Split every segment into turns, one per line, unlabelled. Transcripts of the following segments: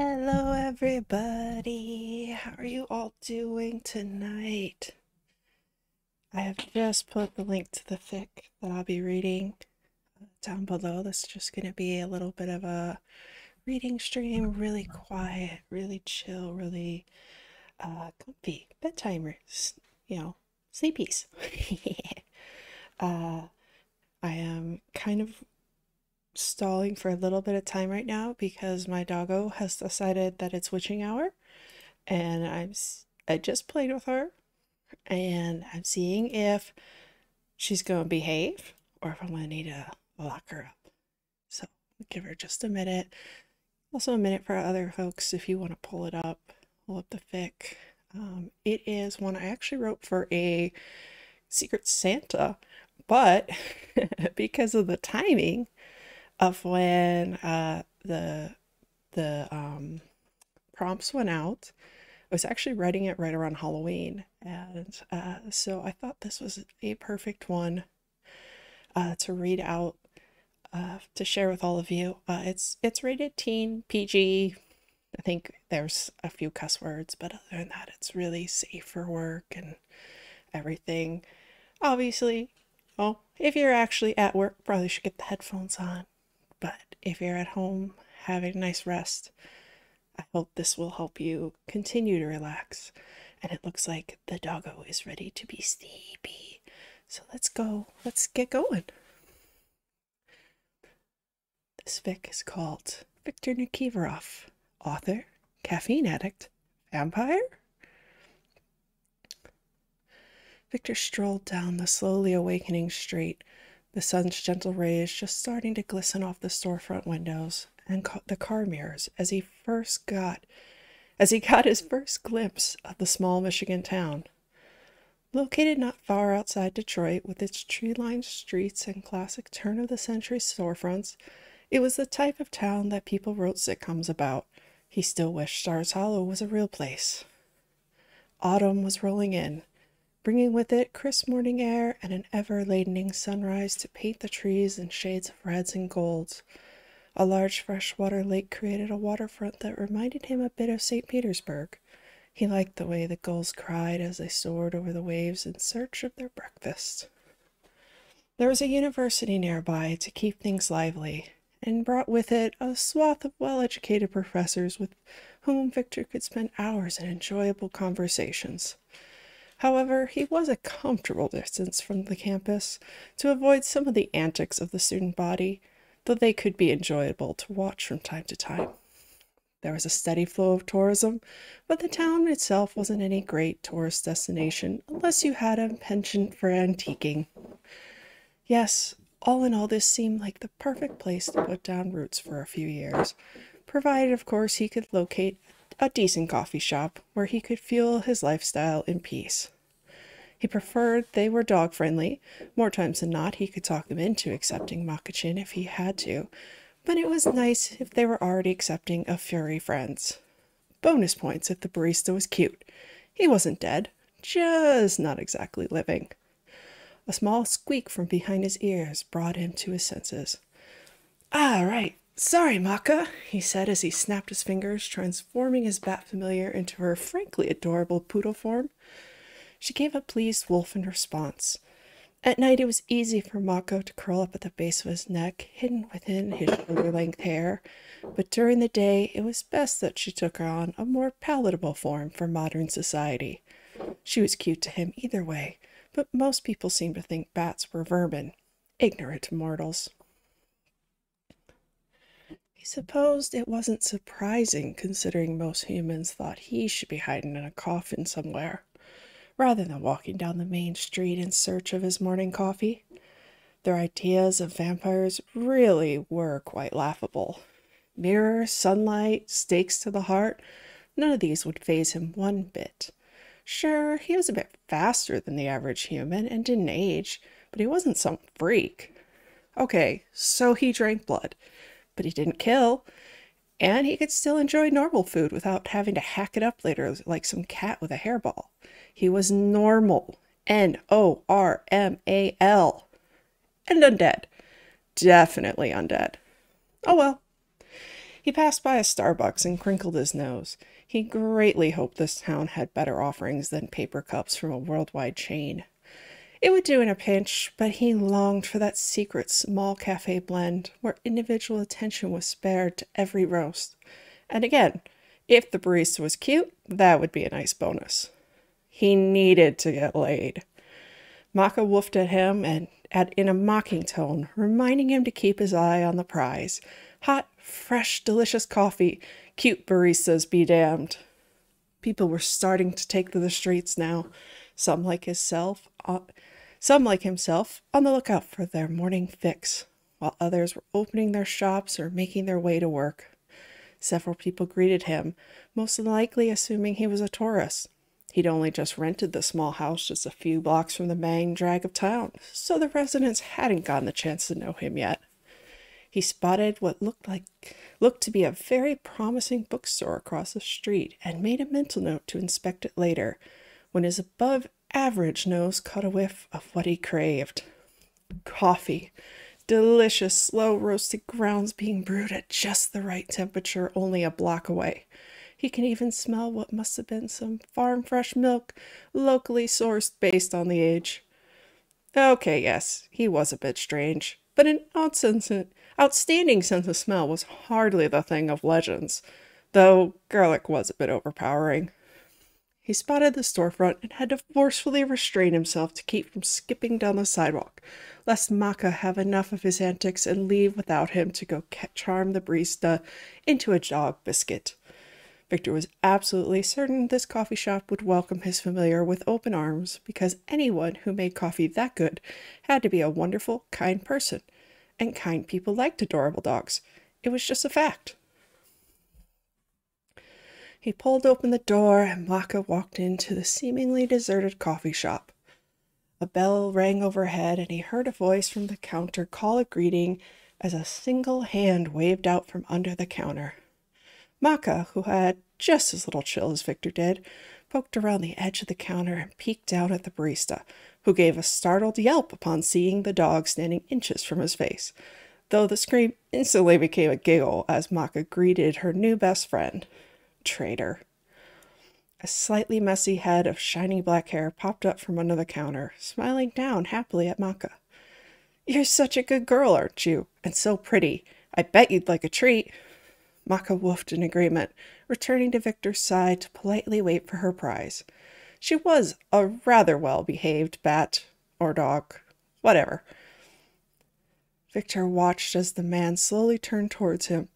Hello, everybody. How are you all doing tonight? I have just put the link to the fic that I'll be reading down below. This is just going to be a little bit of a reading stream, really quiet, really chill, really comfy, bedtime, sleepies. uh, I am kind of stalling for a little bit of time right now because my doggo has decided that it's witching hour, and I just played with her, and I'm seeing if she's going to behave or if I'm going to need to lock her up. So give her just a minute. Also a minute for other folks if you want to pull up the fic. It is one I actually wrote for a Secret Santa, but because of the timing of when the prompts went out, I was actually writing it right around Halloween, and so I thought this was a perfect one to read out, to share with all of you. It's rated teen PG. I think there's a few cuss words, but other than that, it's really safe for work and everything. Obviously, well, if you're actually at work, probably should get the headphones on. But if you're at home having a nice rest, I hope this will help you continue to relax. And it looks like the doggo is ready to be sleepy. So let's go. Let's get going. This fic is called Viktor Nikiforov, author, caffeine addict, vampire. Victor strolled down the slowly awakening street, the sun's gentle rays just starting to glisten off the storefront windows and the car mirrors as he got his first glimpse of the small Michigan town. Located not far outside Detroit, with its tree-lined streets and classic turn-of-the-century storefronts, it was the type of town that people wrote sitcoms about. He still wished Stars Hollow was a real place. Autumn was rolling in, bringing with it crisp morning air and an ever-ladening sunrise to paint the trees in shades of reds and golds. A large freshwater lake created a waterfront that reminded him a bit of St. Petersburg. He liked the way the gulls cried as they soared over the waves in search of their breakfast. There was a university nearby to keep things lively, and brought with it a swath of well-educated professors with whom Victor could spend hours in enjoyable conversations. However, he was a comfortable distance from the campus to avoid some of the antics of the student body, though they could be enjoyable to watch from time to time. There was a steady flow of tourism, but the town itself wasn't any great tourist destination unless you had a penchant for antiquing. Yes, all in all, this seemed like the perfect place to put down roots for a few years, provided, of course, he could locate a decent coffee shop where he could fuel his lifestyle in peace. He preferred they were dog-friendly. More times than not, he could talk them into accepting Makachin if he had to, but it was nice if they were already accepting of furry friends. Bonus points if the barista was cute. He wasn't dead, just not exactly living. A small squeak from behind his ears brought him to his senses. "Ah, right. Sorry, Maka," he said as he snapped his fingers, transforming his bat familiar into her frankly adorable poodle form. She gave a pleased wolf in response. At night, it was easy for Mako to curl up at the base of his neck, hidden within his shoulder-length hair, but during the day, it was best that she took on a more palatable form for modern society. She was cute to him either way, but most people seemed to think bats were vermin, ignorant mortals. He supposed it wasn't surprising, considering most humans thought he should be hiding in a coffin somewhere, rather than walking down the main street in search of his morning coffee. Their ideas of vampires really were quite laughable. Mirror, sunlight, stakes to the heart, none of these would faze him one bit. Sure, he was a bit faster than the average human and didn't age, but he wasn't some freak. Okay, so he drank blood, but he didn't kill, and he could still enjoy normal food without having to hack it up later like some cat with a hairball. He was normal. 'NORMAL'. And undead. Definitely undead. Oh well. He passed by a Starbucks and crinkled his nose. He greatly hoped this town had better offerings than paper cups from a worldwide chain. It would do in a pinch, but he longed for that secret small cafe blend where individual attention was spared to every roast. And again, if the barista was cute, that would be a nice bonus. He needed to get laid. Maka woofed at him and in a mocking tone, reminding him to keep his eye on the prize. Hot, fresh, delicious coffee. Cute baristas be damned. People were starting to take to the streets now, some like himself on the lookout for their morning fix, while others were opening their shops or making their way to work. Several people greeted him, most likely assuming he was a tourist. He'd only just rented the small house just a few blocks from the main drag of town, so the residents hadn't gotten the chance to know him yet. He spotted what looked to be a very promising bookstore across the street and made a mental note to inspect it later, when his above-average nose caught a whiff of what he craved. Coffee. Delicious, slow-roasted grounds being brewed at just the right temperature only a block away. He could even smell what must have been some farm-fresh milk, locally sourced based on the age. Okay, yes, he was a bit strange, but an outstanding sense of smell was hardly the thing of legends, though garlic was a bit overpowering. He spotted the storefront and had to forcefully restrain himself to keep from skipping down the sidewalk, lest Maka have enough of his antics and leave without him to go charm the barista into a dog biscuit. Victor was absolutely certain this coffee shop would welcome his familiar with open arms, because anyone who made coffee that good had to be a wonderful, kind person, and kind people liked adorable dogs. It was just a fact. He pulled open the door, and Maka walked into the seemingly deserted coffee shop. A bell rang overhead, and he heard a voice from the counter call a greeting as a single hand waved out from under the counter. Maka, who had just as little chill as Victor did, poked around the edge of the counter and peeked down at the barista, who gave a startled yelp upon seeing the dog standing inches from his face, though the scream instantly became a giggle as Maka greeted her new best friend. Traitor. A slightly messy head of shiny black hair popped up from under the counter, smiling down happily at Maka. "You're such a good girl, aren't you? And so pretty. I bet you'd like a treat." Maka woofed in agreement, returning to Victor's side to politely wait for her prize. She was a rather well-behaved bat, or dog, whatever. Victor watched as the man slowly turned towards him,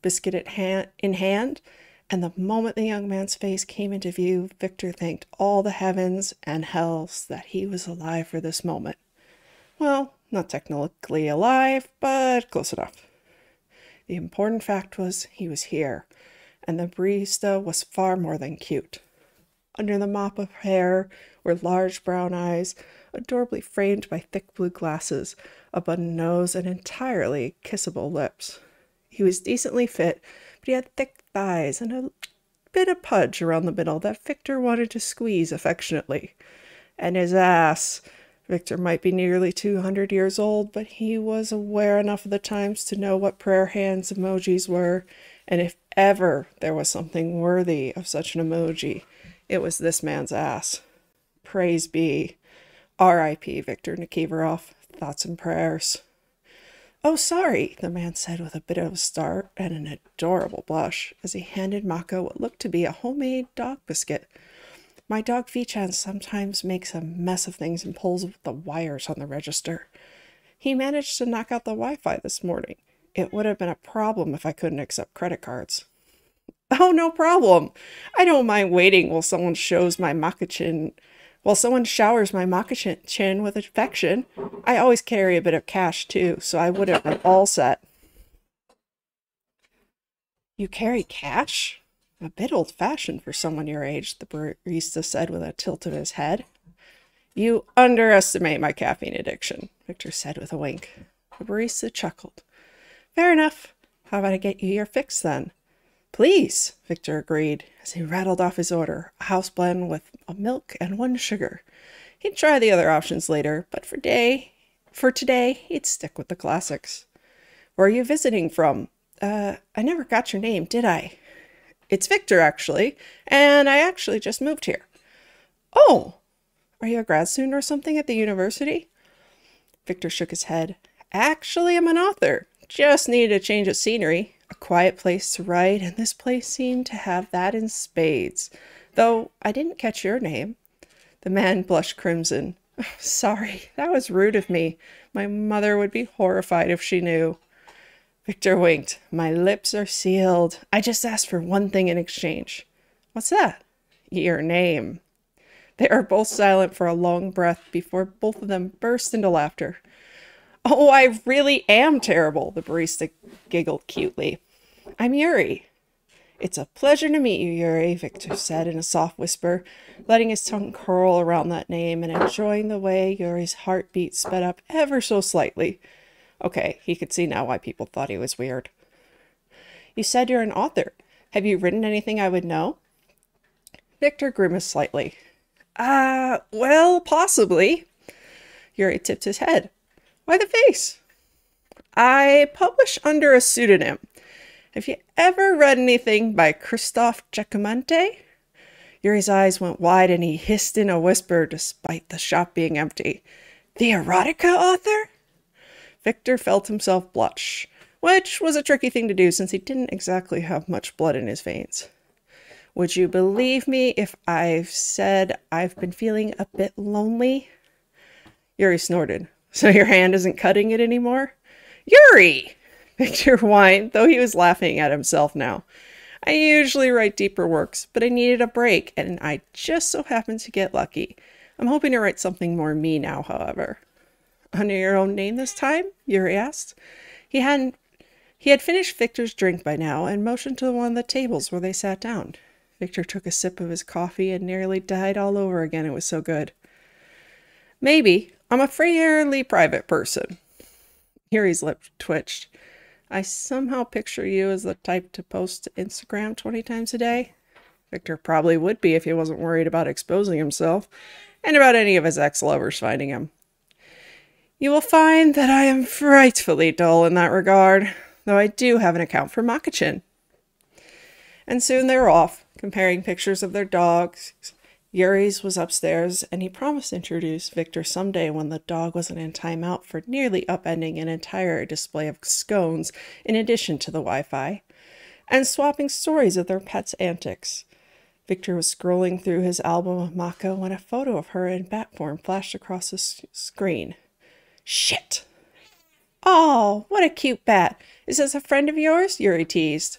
biscuit in hand, and the moment the young man's face came into view, Victor thanked all the heavens and hells that he was alive for this moment. Well, not technically alive, but close enough. The important fact was he was here, and the barista was far more than cute. Under the mop of hair were large brown eyes, adorably framed by thick blue glasses, a button nose, and entirely kissable lips. He was decently fit, but he had thick thighs and a bit of pudge around the middle that Victor wanted to squeeze affectionately. And his ass. Victor might be nearly 200 years old, but he was aware enough of the times to know what prayer hands emojis were, and if ever there was something worthy of such an emoji, it was this man's ass. Praise be. R.I.P. Victor Nikiforov. Thoughts and prayers. "Oh, sorry," the man said with a bit of a start and an adorable blush, as he handed Maka what looked to be a homemade dog biscuit. "My dog Fichan sometimes makes a mess of things and pulls the wires on the register. He managed to knock out the Wi-Fi this morning. It would have been a problem if I couldn't accept credit cards." "Oh, no problem. I don't mind waiting while someone showers my Maka-chin with affection. I always carry a bit of cash, too, so I would have been all set." "You carry cash? A bit old-fashioned for someone your age," the barista said with a tilt of his head. "You underestimate my caffeine addiction," Victor said with a wink. The barista chuckled. "Fair enough. How about I get you your fix, then?" "Please," Victor agreed, as he rattled off his order, a house blend with a milk and 1 sugar. He'd try the other options later, but for today, he'd stick with the classics. "Where are you visiting from?" I never got your name, did I? It's Victor, actually, and I actually just moved here. Oh, are you a grad student or something at the university? Victor shook his head. Actually, I'm an author. Just needed a change of scenery, a quiet place to write, and this place seemed to have that in spades. Though I didn't catch your name. The man blushed crimson. Sorry, that was rude of me. My mother would be horrified if she knew. Victor winked. My lips are sealed. I just asked for one thing in exchange. What's that? Your name. They were both silent for a long breath before both of them burst into laughter. Oh, I really am terrible, the barista giggled cutely. I'm Yuri. It's a pleasure to meet you, Yuri, Victor said in a soft whisper, letting his tongue curl around that name and enjoying the way Yuri's heartbeat sped up ever so slightly. Okay, he could see now why people thought he was weird. You said you're an author. Have you written anything I would know? Victor grimaced slightly. Well, possibly. Yuri tipped his head. Why the face? I publish under a pseudonym. Have you ever read anything by Christophe Giacometti? Yuri's eyes went wide and he hissed in a whisper despite the shop being empty. The erotica author? Victor felt himself blush, which was a tricky thing to do since he didn't exactly have much blood in his veins. Would you believe me if I've said I've been feeling a bit lonely? Yuri snorted. So your hand isn't cutting it anymore? Yuri! Victor whined, though he was laughing at himself now. I usually write deeper works, but I needed a break, and I just so happened to get lucky. I'm hoping to write something more me now, however. Under your own name this time? Yuri asked. He had finished Victor's drink by now and motioned to one of the tables where they sat down. Victor took a sip of his coffee and nearly died all over again. It was so good. Maybe. I'm a fairly private person. Yuri's lip twitched. I somehow picture you as the type to post to Instagram 20 times a day. Victor probably would be if he wasn't worried about exposing himself and about any of his ex-lovers finding him. You will find that I am frightfully dull in that regard, though I do have an account for Makachin. And soon they were off, comparing pictures of their dogs. Yuri's was upstairs, and he promised to introduce Victor someday when the dog wasn't in timeout for nearly upending an entire display of scones in addition to the Wi-Fi, and swapping stories of their pets' antics. Victor was scrolling through his album of Maka when a photo of her in bat form flashed across the screen. Shit! Oh, what a cute bat! Is this a friend of yours? Yuri teased.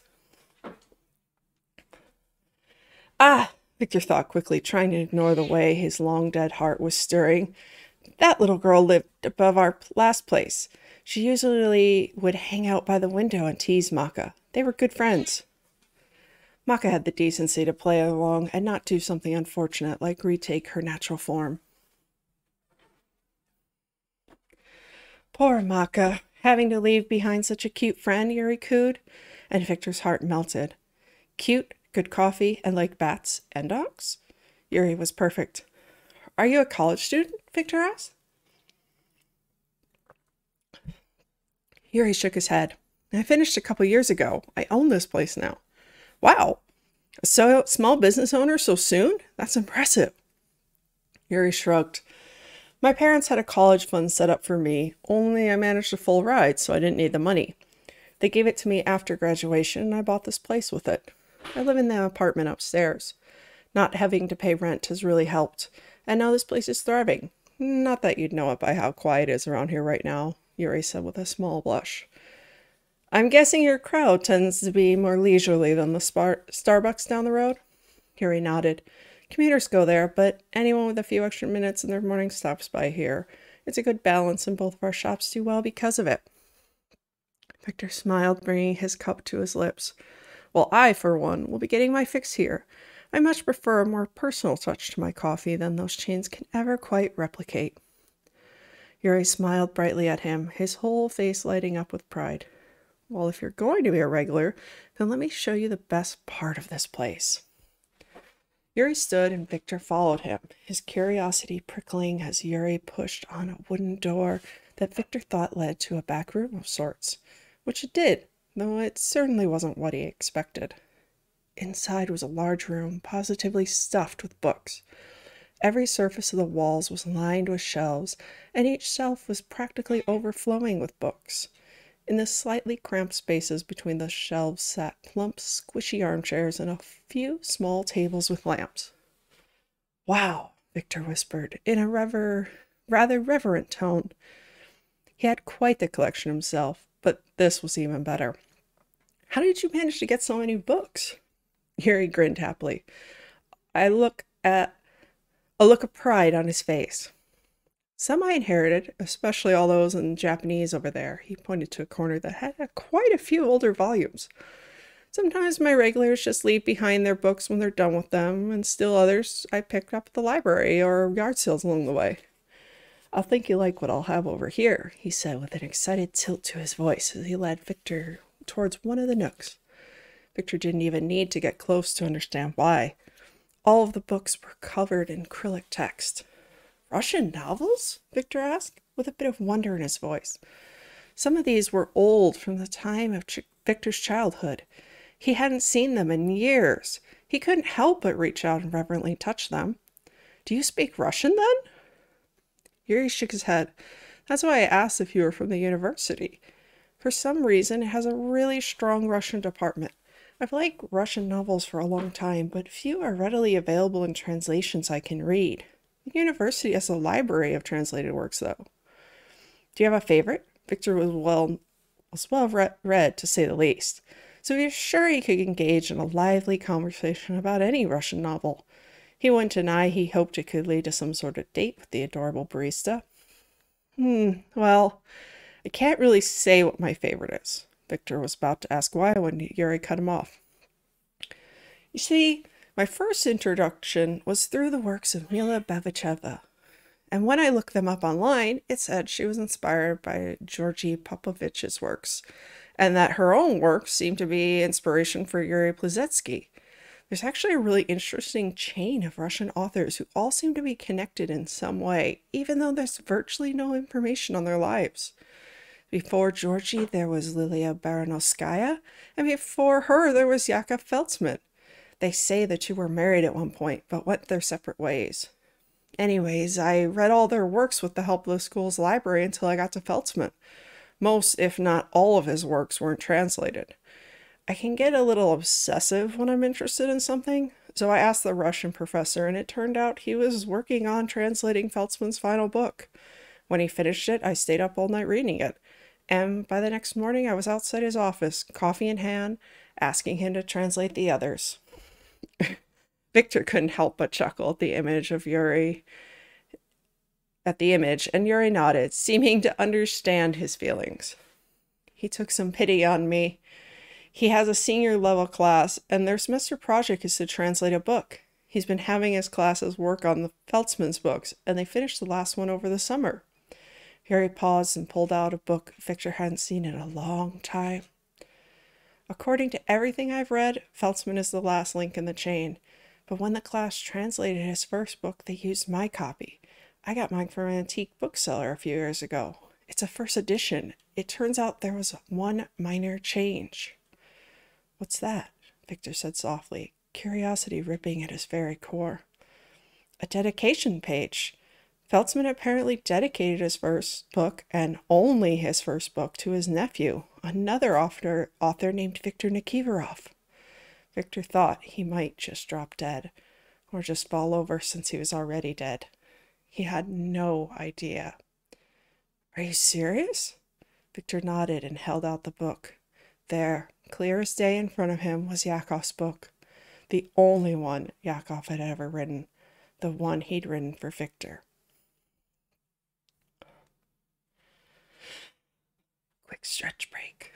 Ah! Victor thought quickly, trying to ignore the way his long-dead heart was stirring. That little girl lived above our last place. She usually would hang out by the window and tease Maka. They were good friends. Maka had the decency to play along and not do something unfortunate like retake her natural form. Poor Maka, having to leave behind such a cute friend, Yuri cooed, and Victor's heart melted. Cute, good coffee, and like bats and dogs? Yuri was perfect. Are you a college student? Victor asked. Yuri shook his head. I finished a couple years ago. I own this place now. Wow. So small business owner so soon? That's impressive. Yuri shrugged. My parents had a college fund set up for me, only I managed a full ride, so I didn't need the money. They gave it to me after graduation, and I bought this place with it. I live in the apartment upstairs. Not having to pay rent has really helped, and now this place is thriving. Not that you'd know it by how quiet it is around here right now, Yuri said with a small blush. I'm guessing your crowd tends to be more leisurely than the Starbucks down the road? Yuri nodded. Commuters go there, but anyone with a few extra minutes in their morning stops by here. It's a good balance, and both of our shops do well because of it. Victor smiled, bringing his cup to his lips. Well, I, for one, will be getting my fix here. I much prefer a more personal touch to my coffee than those chains can ever quite replicate. Yuri smiled brightly at him, his whole face lighting up with pride. Well, if you're going to be a regular, then let me show you the best part of this place. Yuri stood and Victor followed him, his curiosity prickling as Yuri pushed on a wooden door that Victor thought led to a back room of sorts, which it did, though it certainly wasn't what he expected. Inside was a large room, positively stuffed with books. Every surface of the walls was lined with shelves, and each shelf was practically overflowing with books. In the slightly cramped spaces between the shelves sat plump, squishy armchairs and a few small tables with lamps. "Wow," Victor whispered, in a rather reverent tone. He had quite the collection himself, but this was even better. "How did you manage to get so many books?" Yuri grinned happily. A look of pride on his face. "Some I inherited, especially all those in Japanese over there." He pointed to a corner that had quite a few older volumes. "Sometimes my regulars just leave behind their books when they're done with them, and still others I picked up at the library or yard sales along the way. I'll think you like what I'll have over here," he said with an excited tilt to his voice as he led Victor towards one of the nooks. Victor didn't even need to get close to understand why. All of the books were covered in acrylic text. "Russian novels?" Victor asked, with a bit of wonder in his voice. Some of these were old, from the time of Victor's childhood. He hadn't seen them in years. He couldn't help but reach out and reverently touch them. "Do you speak Russian, then?" Yuri shook his head. "That's why I asked if you were from the university. For some reason, it has a really strong Russian department. I've liked Russian novels for a long time, but few are readily available in translations I can read. The university has a library of translated works, though." "Do you have a favorite?" Victor was well read, to say the least, so he was sure he could engage in a lively conversation about any Russian novel. He wouldn't deny he hoped it could lead to some sort of date with the adorable barista. Well, I can't really say what my favorite is." Victor was about to ask why when Yuri cut him off. "You see, my first introduction was through the works of Mila Babicheva, and when I looked them up online, it said she was inspired by Georgy Popovich's works, and that her own works seemed to be inspiration for Yuri Plazetsky. There's actually a really interesting chain of Russian authors who all seem to be connected in some way, even though there's virtually no information on their lives. Before Georgy, there was Lilia Baranowskaya, and before her, there was Yakov Feltzman. They say the two were married at one point, but went their separate ways. Anyways, I read all their works with the help of the school's library until I got to Feltzman. Most, if not all of his works weren't translated. I can get a little obsessive when I'm interested in something, so I asked the Russian professor, and it turned out he was working on translating Feltzman's final book. When he finished it, I stayed up all night reading it, and by the next morning I was outside his office, coffee in hand, asking him to translate the others." Victor couldn't help but chuckle at the image, and Yuri nodded, seeming to understand his feelings. "He took some pity on me. He has a senior level class, and their semester project is to translate a book. He's been having his classes work on the Feltzman's books, and they finished the last one over the summer." Harry paused and pulled out a book Victor hadn't seen in a long time. "According to everything I've read, Feltzman is the last link in the chain. But when the class translated his first book, they used my copy. I got mine from an antique bookseller a few years ago. It's a first edition. It turns out there was one minor change." "What's that?" Victor said softly, curiosity ripping at his very core. "A dedication page. Feltzman apparently dedicated his first book, and only his first book, to his nephew, another author named Viktor Nikiforov." Victor thought he might just drop dead, or just fall over since he was already dead. He had no idea. "Are you serious?" Victor nodded and held out the book. There, clear as day in front of him, was Yakov's book. The only one Yakov had ever written. The one he'd written for Victor. Quick stretch break.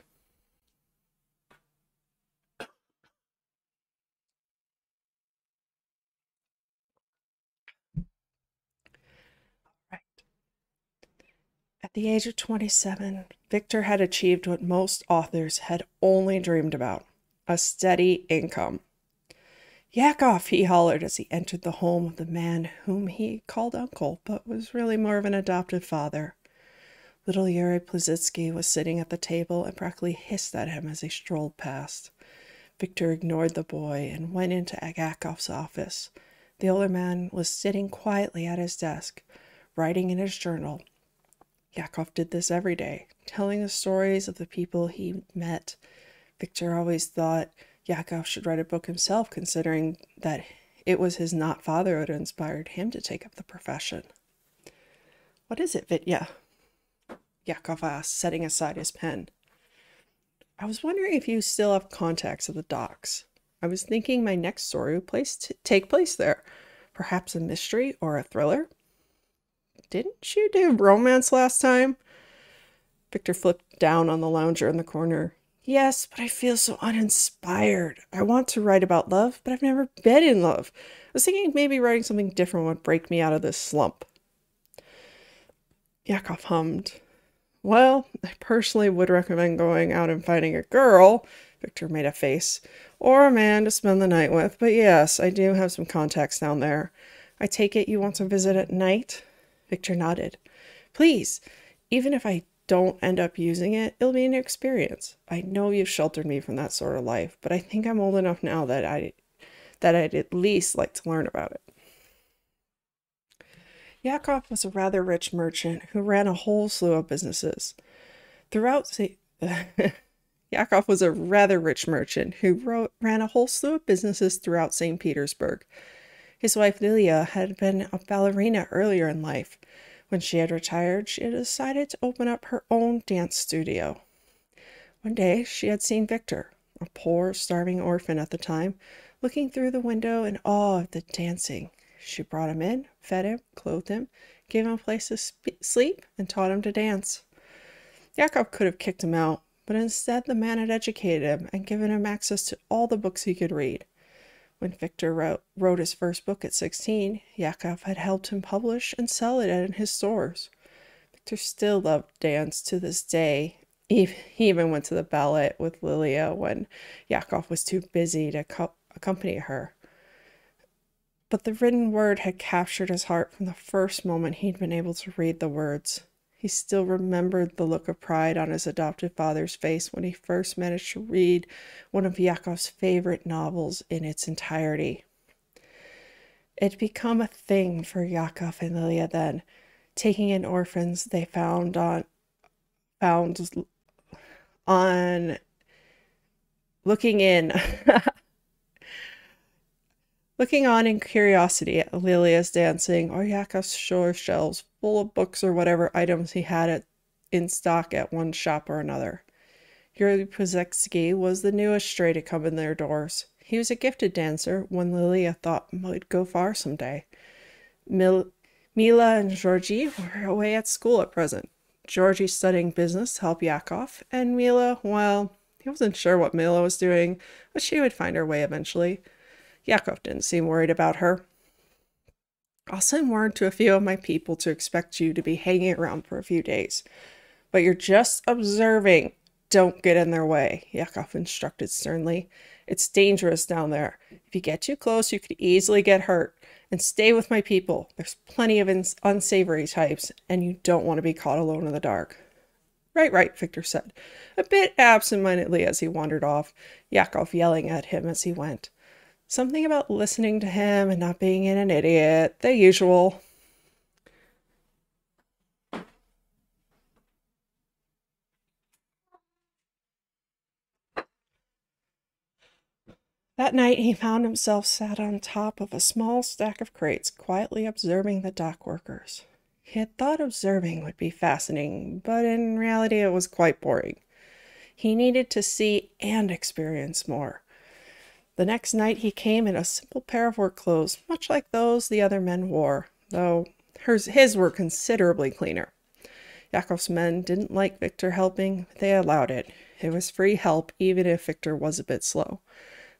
Right. At the age of 27, Victor had achieved what most authors had only dreamed about: a steady income. "Yakov!" he hollered as he entered the home of the man whom he called uncle, but was really more of an adoptive father. Little Yuri Plazitsky was sitting at the table and practically hissed at him as he strolled past. Victor ignored the boy and went into Agakov's office. The older man was sitting quietly at his desk, writing in his journal. Yakov did this every day, telling the stories of the people he met. Victor always thought Yakov should write a book himself, considering that it was his not father who had inspired him to take up the profession. "What is it, Vitya?" Yakov asked, setting aside his pen. "I was wondering if you still have contacts at the docks. I was thinking my next story would take place there. Perhaps a mystery or a thriller." "Didn't you do romance last time?" Victor flipped down on the lounger in the corner. "Yes, but I feel so uninspired. I want to write about love, but I've never been in love. I was thinking maybe writing something different would break me out of this slump." Yakov hummed. "Well, I personally would recommend going out and finding a girl," Victor made a face, "or a man to spend the night with, but yes, I do have some contacts down there. I take it you want to visit at night?" Victor nodded. "Please, even if I don't end up using it, it'll be an experience. I know you've sheltered me from that sort of life, but I think I'm old enough now that I'd at least like to learn about it." Yakov was a rather rich merchant who ran a whole slew of businesses. Yakov was a rather rich merchant who ran a whole slew of businesses throughout St. Petersburg. His wife Lilia had been a ballerina earlier in life. When she had retired, she had decided to open up her own dance studio. One day, she had seen Victor, a poor, starving orphan at the time, looking through the window in awe of the dancing. She brought him in, fed him, clothed him, gave him a place to sleep, and taught him to dance. Yakov could have kicked him out, but instead the man had educated him and given him access to all the books he could read. When Victor wrote his first book at 16, Yakov had helped him publish and sell it in his stores. Victor still loved dance to this day. He even went to the ballet with Lilia when Yakov was too busy to accompany her. But the written word had captured his heart from the first moment he'd been able to read the words. He still remembered the look of pride on his adopted father's face when he first managed to read one of Yakov's favorite novels in its entirety. It had become a thing for Yakov and Lilia then, taking in orphans they found looking in looking on in curiosity at Lilia's dancing, or Yakov's store shelves full of books or whatever items he had in stock at one shop or another. Yuri Pozetsky was the newest stray to come in their doors. He was a gifted dancer, one Lilia thought might go far someday. Mila and Georgie were away at school at present. Georgie studying business to help Yakov, and Mila, well, he wasn't sure what Mila was doing, but she would find her way eventually. Yakov didn't seem worried about her. "I'll send word to a few of my people to expect you to be hanging around for a few days. But you're just observing. Don't get in their way," Yakov instructed sternly. "It's dangerous down there. If you get too close, you could easily get hurt. And stay with my people. There's plenty of unsavory types, and you don't want to be caught alone in the dark." Right, Victor said, a bit absent-mindedly as he wandered off, Yakov yelling at him as he went. Something about listening to him and not being an idiot. The usual. That night he found himself sat on top of a small stack of crates, quietly observing the dock workers. He had thought observing would be fascinating, but in reality it was quite boring. He needed to see and experience more. The next night he came in a simple pair of work clothes, much like those the other men wore, though his were considerably cleaner. Yakov's men didn't like Victor helping, but they allowed it. It was free help, even if Victor was a bit slow.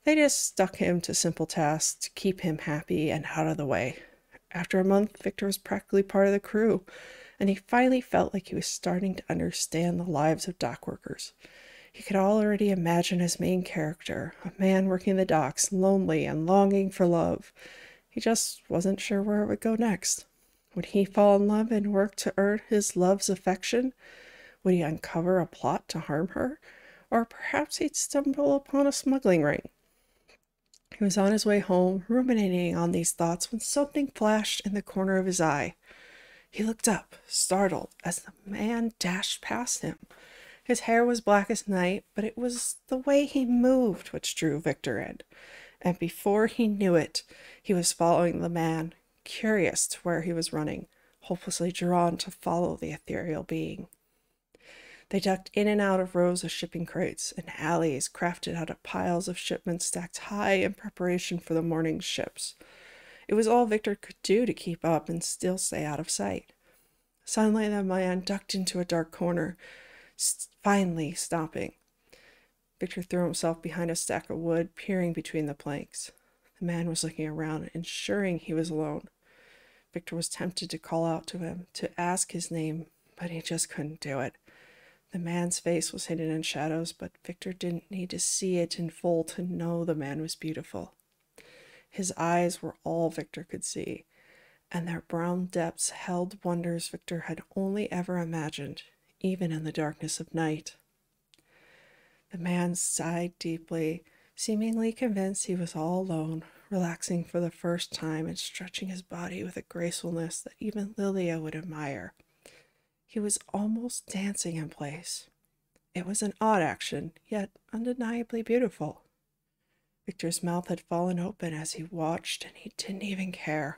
They just stuck him to simple tasks to keep him happy and out of the way. After a month, Victor was practically part of the crew, and he finally felt like he was starting to understand the lives of dock workers. He could already imagine his main character, a man working the docks, lonely and longing for love. He just wasn't sure where it would go next. Would he fall in love and work to earn his love's affection? Would he uncover a plot to harm her? Or perhaps he'd stumble upon a smuggling ring. He was on his way home, ruminating on these thoughts, when something flashed in the corner of his eye. He looked up, startled, as the man dashed past him. His hair was black as night, but it was the way he moved which drew Victor in. And before he knew it, he was following the man, curious to where he was running, hopelessly drawn to follow the ethereal being. They ducked in and out of rows of shipping crates and alleys crafted out of piles of shipments stacked high in preparation for the morning's ships. It was all Victor could do to keep up and still stay out of sight. Suddenly the man ducked into a dark corner, finally stopping. Victor threw himself behind a stack of wood, peering between the planks. The man was looking around, ensuring he was alone. Victor was tempted to call out to him, to ask his name, but he just couldn't do it. The man's face was hidden in shadows, but Victor didn't need to see it in full to know the man was beautiful. His eyes were all Victor could see, and their brown depths held wonders Victor had only ever imagined, even in the darkness of night. The man sighed deeply, seemingly convinced he was all alone, relaxing for the first time and stretching his body with a gracefulness that even Lilia would admire. He was almost dancing in place. It was an odd action, yet undeniably beautiful. Victor's mouth had fallen open as he watched, and he didn't even care.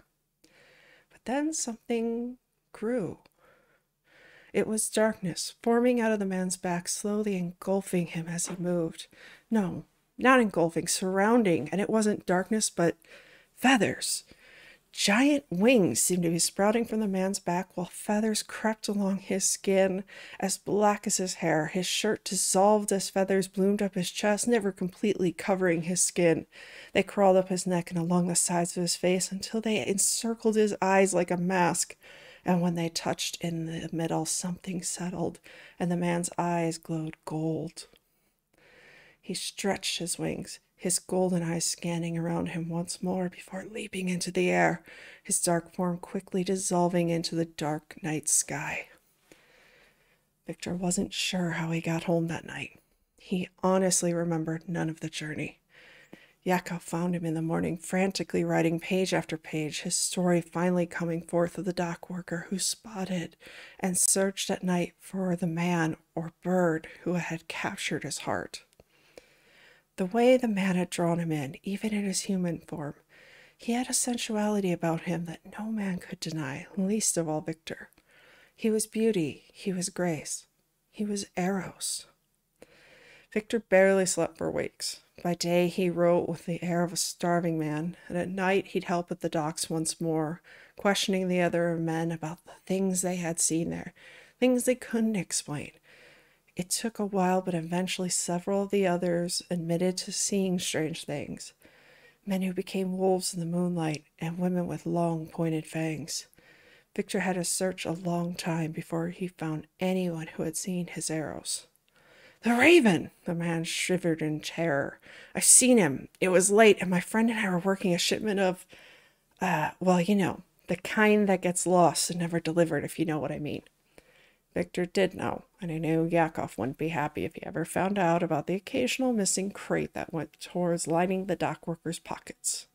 But then something grew. It was darkness, forming out of the man's back, slowly engulfing him as he moved. No, not engulfing, surrounding, and it wasn't darkness, but feathers. Giant wings seemed to be sprouting from the man's back, while feathers crept along his skin, as black as his hair. His shirt dissolved as feathers bloomed up his chest, never completely covering his skin. They crawled up his neck and along the sides of his face until they encircled his eyes like a mask. And when they touched in the middle, something settled, and the man's eyes glowed gold. He stretched his wings, his golden eyes scanning around him once more before leaping into the air, his dark form quickly dissolving into the dark night sky. Victor wasn't sure how he got home that night. He honestly remembered none of the journey. Yakov found him in the morning, frantically writing page after page, his story finally coming forth of the dock worker who spotted and searched at night for the man or bird who had captured his heart. The way the man had drawn him in, even in his human form, he had a sensuality about him that no man could deny, least of all Victor. He was beauty, he was grace, he was Eros. Victor barely slept for weeks. By day he wrote with the air of a starving man, and at night he'd help at the docks once more, questioning the other men about the things they had seen there, things they couldn't explain. It took a while, but eventually several of the others admitted to seeing strange things. Men who became wolves in the moonlight, and women with long, pointed fangs. Victor had to search a long time before he found anyone who had seen his arrows. "The raven!" The man shivered in terror. "I've seen him. It was late, and my friend and I were working a shipment of, the kind that gets lost and never delivered, if you know what I mean." Victor did know, and he knew Yakov wouldn't be happy if he ever found out about the occasional missing crate that went towards lining the dock workers' pockets.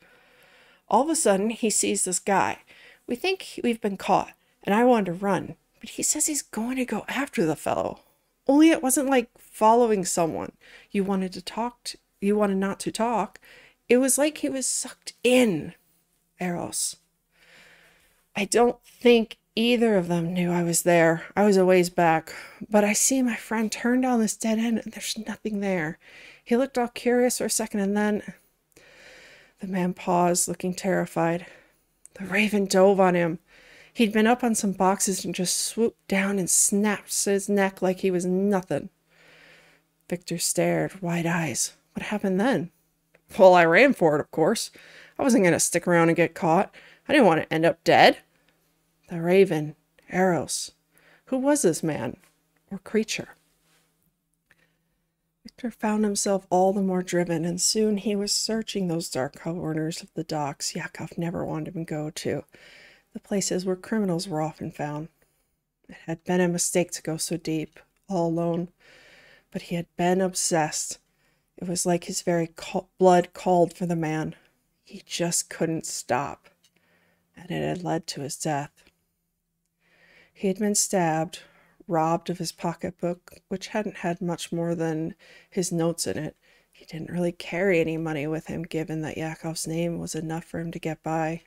All of a sudden, he sees this guy. We think we've been caught, and I wanted to run, but he says he's going to go after the fellow. Only it wasn't like following someone you wanted not to talk. It was like he was sucked in. Eros. I don't think either of them knew I was there. I was a ways back, but I see my friend turn down this dead end and there's nothing there. He looked all curious for a second and then... The man paused, looking terrified. The raven dove on him. He'd been up on some boxes and just swooped down and snapped his neck like he was nothing. Victor stared, wide eyes. What happened then? Well, I ran for it, of course. I wasn't going to stick around and get caught. I didn't want to end up dead. The raven, Eros. Who was this man or creature? Victor found himself all the more driven, and soon he was searching those dark corners of the docks Yakov never wanted him to go to. the places where criminals were often found. It had been a mistake to go so deep, all alone, but he had been obsessed. It was like his very blood called for the man. He just couldn't stop, and it had led to his death. He had been stabbed, robbed of his pocketbook, which hadn't had much more than his notes in it. He didn't really carry any money with him, given that Yakov's name was enough for him to get by.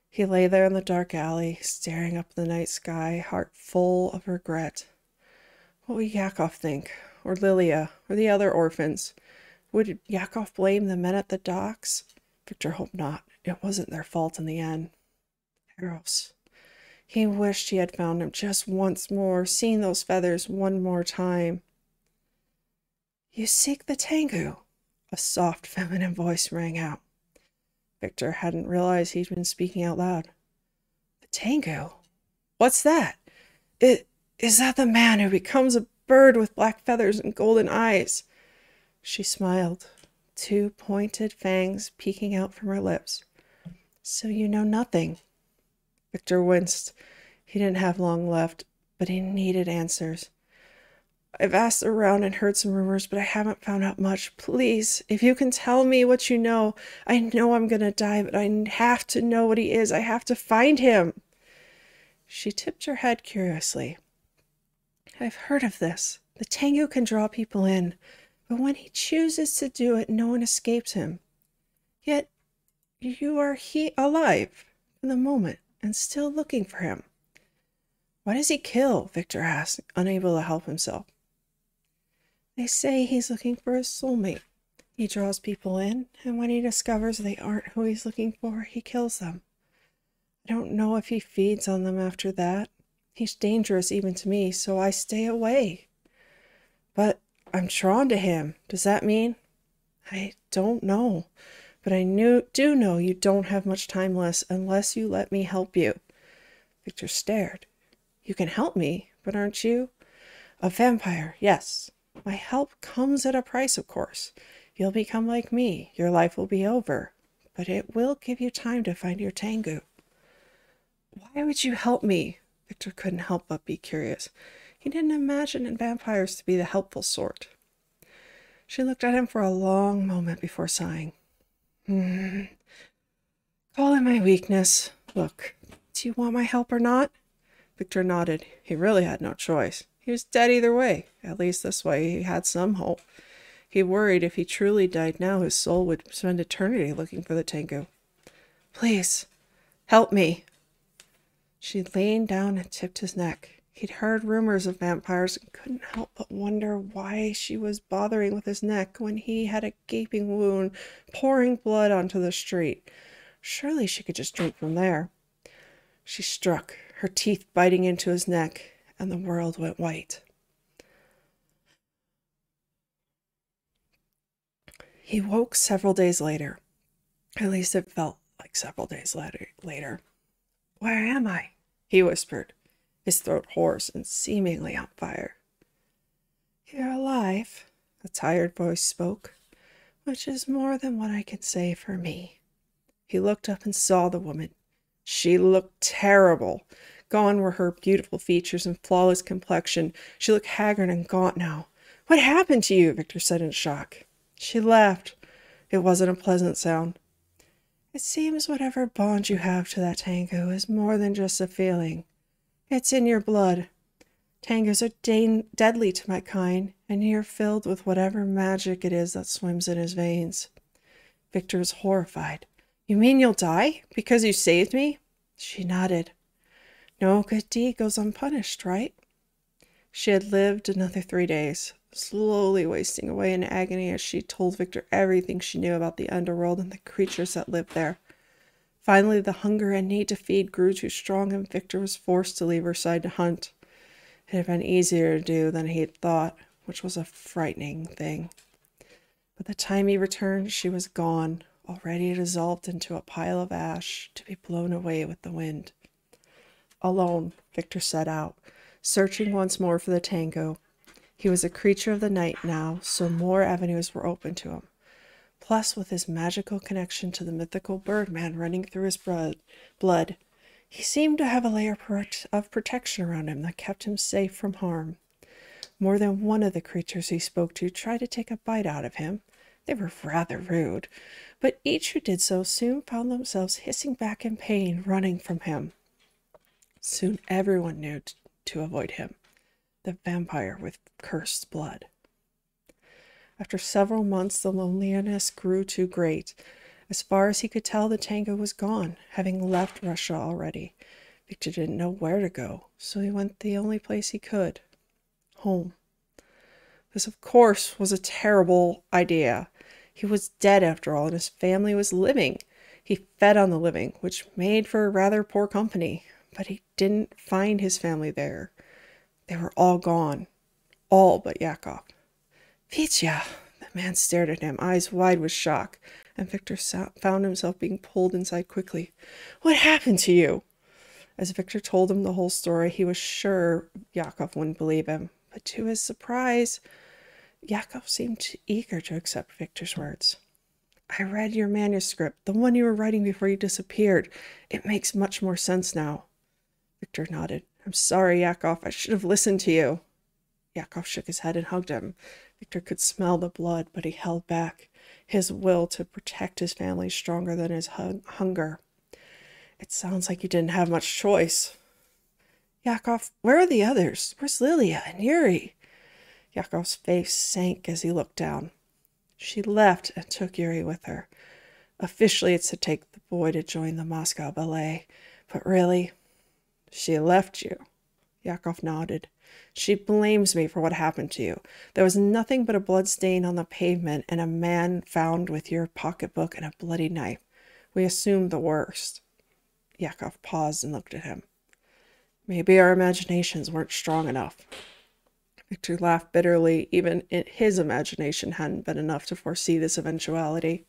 He lay there in the dark alley, staring up at the night sky, heart full of regret. What would Yakov think? Or Lilia? Or the other orphans? Would Yakov blame the men at the docks? Victor hoped not. It wasn't their fault in the end. Eros. He wished he had found him just once more, seen those feathers one more time. You seek the Tengu? A soft feminine voice rang out. Victor hadn't realized he'd been speaking out loud. The Tengu? What's that? Is that the man who becomes a bird with black feathers and golden eyes? She smiled, two pointed fangs peeking out from her lips. So you know nothing? Victor winced. He didn't have long left, but he needed answers. I've asked around and heard some rumors, but I haven't found out much. Please, if you can tell me what you know. I know I'm going to die, but I have to know what he is. I have to find him. She tipped her head curiously. I've heard of this. The Tengu can draw people in, but when he chooses to do it, no one escapes him. Yet, you are alive for the moment and still looking for him. Why does he kill? Victor asked, unable to help himself. They say he's looking for his soulmate. He draws people in, and when he discovers they aren't who he's looking for, he kills them. I don't know if he feeds on them after that. He's dangerous even to me, so I stay away. But I'm drawn to him. Does that mean? I don't know. But I do know you don't have much time left unless you let me help you. Victor stared. You can help me, but aren't you? A vampire, yes. My help comes at a price, of course. You'll become like me. Your life will be over. But it will give you time to find your Tengu. Why would you help me? Victor couldn't help but be curious. He didn't imagine vampires to be the helpful sort. She looked at him for a long moment before sighing. Call it my weakness. Look, do you want my help or not? Victor nodded. He really had no choice. He was dead either way. At least this way he had some hope. He worried if he truly died now, his soul would spend eternity looking for the Tengu. Please, help me. She leaned down and tipped his neck. He'd heard rumors of vampires and couldn't help but wonder why she was bothering with his neck when he had a gaping wound, pouring blood onto the street. Surely she could just drink from there. She struck, her teeth biting into his neck, and the world went white. He woke several days later. At least it felt like several days later. Where am I? He whispered, his throat hoarse and seemingly on fire. You're alive, a tired voice spoke, which is more than what I can say for me. He looked up and saw the woman. She looked terrible. Gone were her beautiful features and flawless complexion. She looked haggard and gaunt now. What happened to you? Victor said in shock. She laughed. It wasn't a pleasant sound. It seems whatever bond you have to that Tengu is more than just a feeling. It's in your blood. Tengus are deadly to my kind, and you're filled with whatever magic it is that swims in his veins. Victor was horrified. You mean you'll die? Because you saved me? She nodded. No good deed goes unpunished, right? She had lived another 3 days, slowly wasting away in agony as she told Victor everything she knew about the underworld and the creatures that lived there. Finally, the hunger and need to feed grew too strong, and Victor was forced to leave her side to hunt. It had been easier to do than he had thought, which was a frightening thing. By the time he returned, she was gone, already dissolved into a pile of ash to be blown away with the wind. Alone, Victor set out, searching once more for the Tengu. He was a creature of the night now, so more avenues were open to him. Plus, with his magical connection to the mythical Birdman running through his blood, He seemed to have a layer of protection around him that kept him safe from harm. More than one of the creatures he spoke to tried to take a bite out of him. They were rather rude, but each who did so soon found themselves hissing back in pain, running from him. Soon everyone knew to avoid him, the vampire with cursed blood. After several months, the loneliness grew too great. As far as he could tell, the tango was gone, having left Russia already. Victor didn't know where to go, so he went the only place he could, home. This, of course, was a terrible idea. He was dead after all, and his family was living. He fed on the living, which made for rather poor company, but he didn't find his family there. They were all gone, all but Yakov. Vitya! The man stared at him, eyes wide with shock, and Victor found himself being pulled inside quickly. What happened to you? As Victor told him the whole story, he was sure Yakov wouldn't believe him, but to his surprise, Yakov seemed eager to accept Victor's words. I read your manuscript, the one you were writing before you disappeared. It makes much more sense now. Victor nodded. I'm sorry, Yakov. I should have listened to you. Yakov shook his head and hugged him. Victor could smell the blood, but he held back. His will to protect his family stronger than his hunger. It sounds like you didn't have much choice. Yakov, where are the others? Where's Lilia and Yuri? Yakov's face sank as he looked down. She left and took Yuri with her. Officially, it's to take the boy to join the Moscow ballet, but really, she left you. Yakov nodded. She blames me for what happened to you. There was nothing but a blood stain on the pavement and a man found with your pocketbook and a bloody knife. We assumed the worst. Yakov paused and looked at him. Maybe our imaginations weren't strong enough. Victor laughed bitterly. Even his imagination hadn't been enough to foresee this eventuality.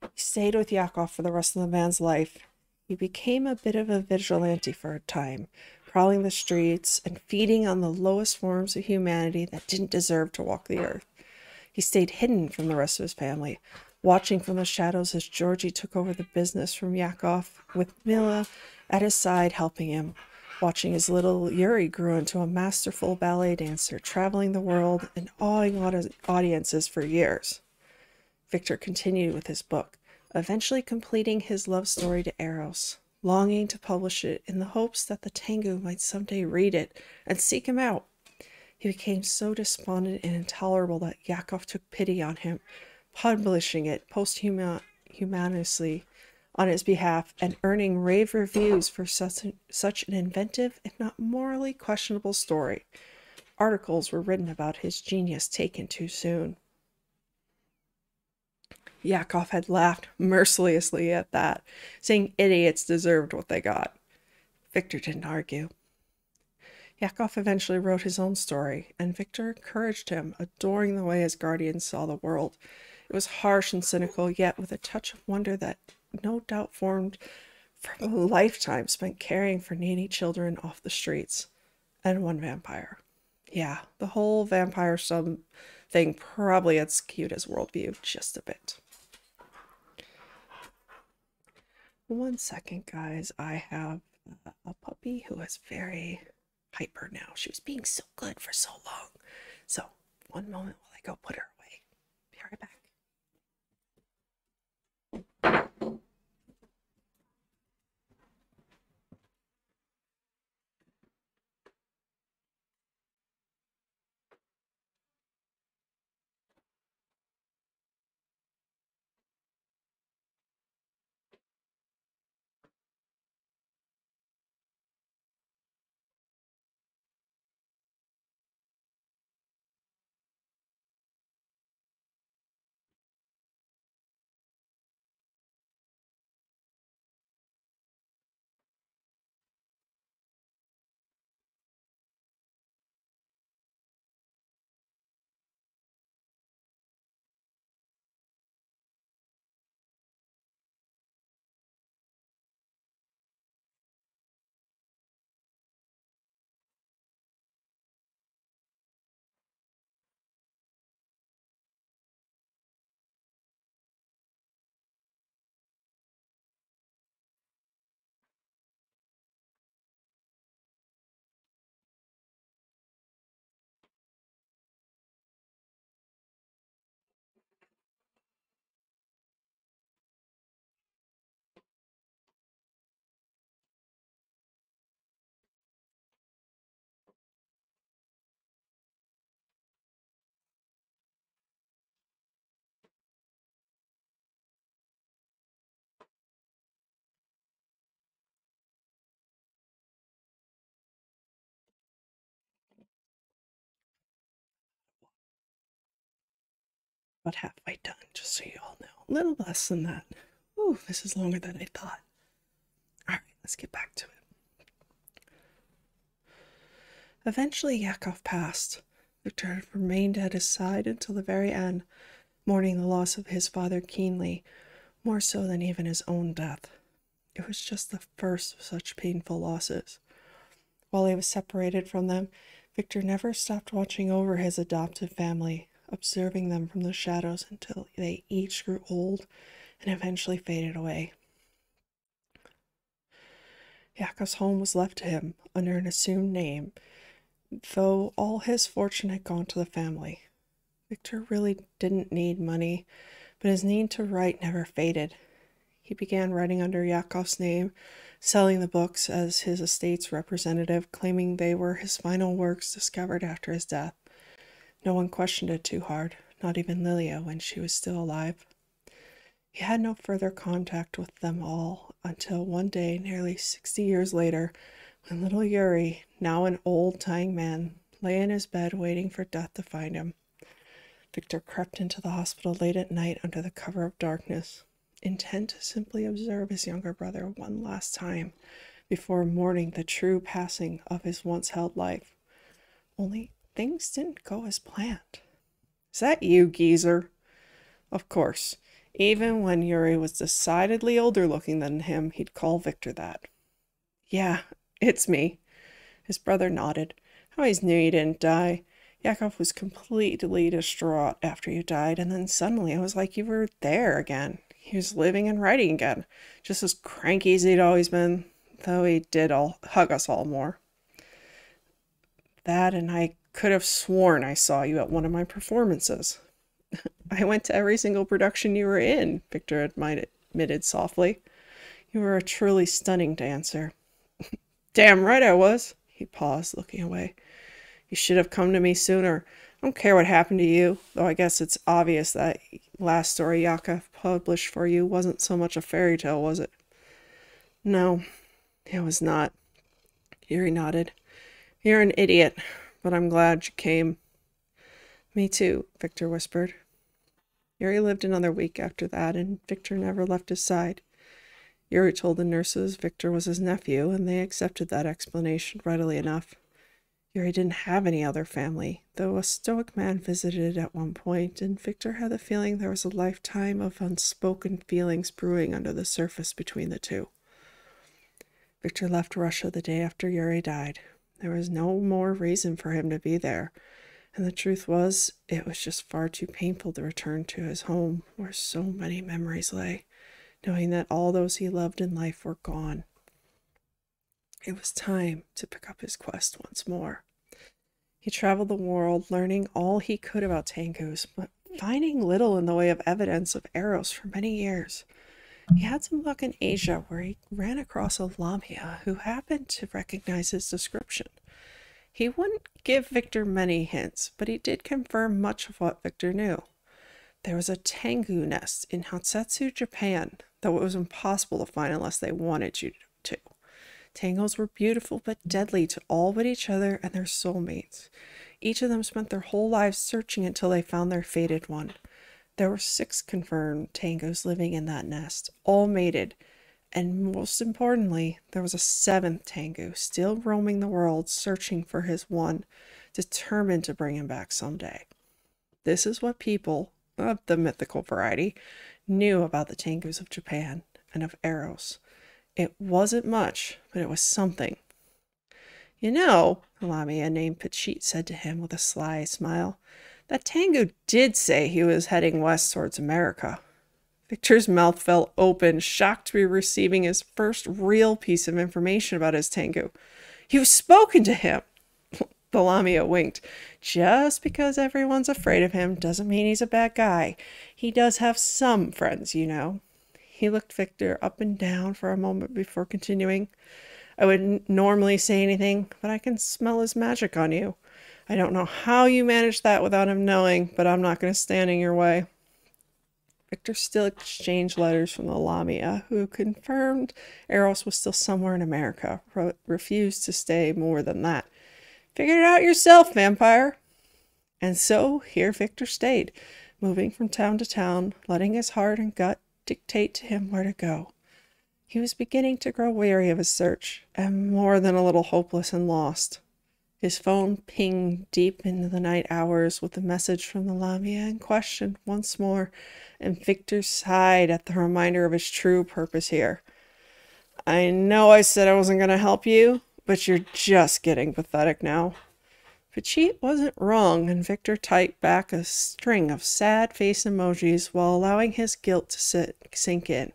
He stayed with Yakov for the rest of the man's life. He became a bit of a vigilante for a time, prowling the streets and feeding on the lowest forms of humanity that didn't deserve to walk the earth. He stayed hidden from the rest of his family, watching from the shadows as Georgie took over the business from Yakov, with Mila at his side helping him, watching as little Yuri grew into a masterful ballet dancer, traveling the world and awing audiences for years. Victor continued with his book, eventually completing his love story to Eros, longing to publish it in the hopes that the Tengu might someday read it and seek him out. He became so despondent and intolerable that Yakov took pity on him, publishing it posthumously on his behalf and earning rave reviews for such an inventive, if not morally questionable story. Articles were written about his genius taken too soon. Yakov had laughed mercilessly at that, saying idiots deserved what they got. Victor didn't argue. Yakov eventually wrote his own story, and Victor encouraged him, adoring the way his guardian saw the world. It was harsh and cynical, yet with a touch of wonder that no doubt formed from a lifetime spent caring for needy children off the streets. And one vampire. Yeah, the whole vampire thing probably had skewed his worldview just a bit. 1 second, guys. I have a puppy who is very hyper now. She was being so good for so long. So, 1 moment while I go put her away. Be right back. About halfway done, just so you all know. A little less than that. Ooh, this is longer than I thought. Alright, let's get back to it. Eventually, Yakov passed. Victor had remained at his side until the very end, mourning the loss of his father keenly, more so than even his own death. It was just the first of such painful losses. While he was separated from them, Victor never stopped watching over his adoptive family, observing them from the shadows until they each grew old and eventually faded away. Yakov's home was left to him under an assumed name, though all his fortune had gone to the family. Victor really didn't need money, but his need to write never faded. He began writing under Yakov's name, selling the books as his estate's representative, claiming they were his final works discovered after his death. No one questioned it too hard, not even Lilia when she was still alive. He had no further contact with them all until one day, nearly 60 years later, when little Yuri, now an old dying man, lay in his bed waiting for death to find him. Victor crept into the hospital late at night under the cover of darkness, intent to simply observe his younger brother one last time before mourning the true passing of his once-held life. Only things didn't go as planned. "Is that you, geezer?" Of course, even when Yuri was decidedly older looking than him, he'd call Victor that. "Yeah, it's me." His brother nodded. "I always knew you didn't die. Yakov was completely distraught after you died, and then suddenly it was like you were there again. He was living and writing again, just as cranky as he'd always been, though he did hug us all more. That, and I could have sworn I saw you at one of my performances." "I went to every single production you were in," Victor admitted softly. "You were a truly stunning dancer." "Damn right I was." He paused, looking away. "You should have come to me sooner. I don't care what happened to you, though I guess it's obvious that last story Yakov published for you wasn't so much a fairy tale, was it?" "No, it was not." Yuri nodded. "You're an idiot, but I'm glad you came." "Me too," Victor whispered. Yuri lived another week after that, and Victor never left his side. Yuri told the nurses Victor was his nephew, and they accepted that explanation readily enough. Yuri didn't have any other family, though a stoic man visited at one point, and Victor had the feeling there was a lifetime of unspoken feelings brewing under the surface between the two. Victor left Russia the day after Yuri died. There was no more reason for him to be there, and the truth was, it was just far too painful to return to his home, where so many memories lay, knowing that all those he loved in life were gone. It was time to pick up his quest once more. He traveled the world, learning all he could about tangus, but finding little in the way of evidence of Eros for many years. He had some luck in Asia, where he ran across a Lamia who happened to recognize his description. He wouldn't give Victor many hints, but he did confirm much of what Victor knew. There was a tengu nest in Hatsetsu, Japan, though it was impossible to find unless they wanted you to. Tangles were beautiful but deadly to all but each other and their soulmates. Each of them spent their whole lives searching until they found their fated one. There were 6 confirmed tangos living in that nest, all mated, and most importantly, there was a 7th tango still roaming the world searching for his one, determined to bring him back someday. This is what people, of the mythical variety, knew about the tangos of Japan and of Eros. It wasn't much, but it was something. "You know," a Lamia named Pachit said to him with a sly smile, "that tango did say he was heading west towards America." Victor's mouth fell open, shocked to be receiving his first real piece of information about his tango. "You've spoken to him!" The Lamia winked. "Just because everyone's afraid of him doesn't mean he's a bad guy. He does have some friends, you know." He looked Victor up and down for a moment before continuing. "I wouldn't normally say anything, but I can smell his magic on you. I don't know how you managed that without him knowing, but I'm not going to stand in your way." Victor still exchanged letters from the Lamia, who confirmed Eros was still somewhere in America, but refused to stay more than that. "Figure it out yourself, vampire." And so here Victor stayed, moving from town to town, letting his heart and gut dictate to him where to go. He was beginning to grow weary of his search, and more than a little hopeless and lost. His phone pinged deep into the night hours with a message from the Lamia in question once more, and Victor sighed at the reminder of his true purpose here. I know I said I wasn't going to help you, but you're just getting pathetic now. Petite wasn't wrong, and Victor typed back a string of sad face emojis while allowing his guilt to sink in.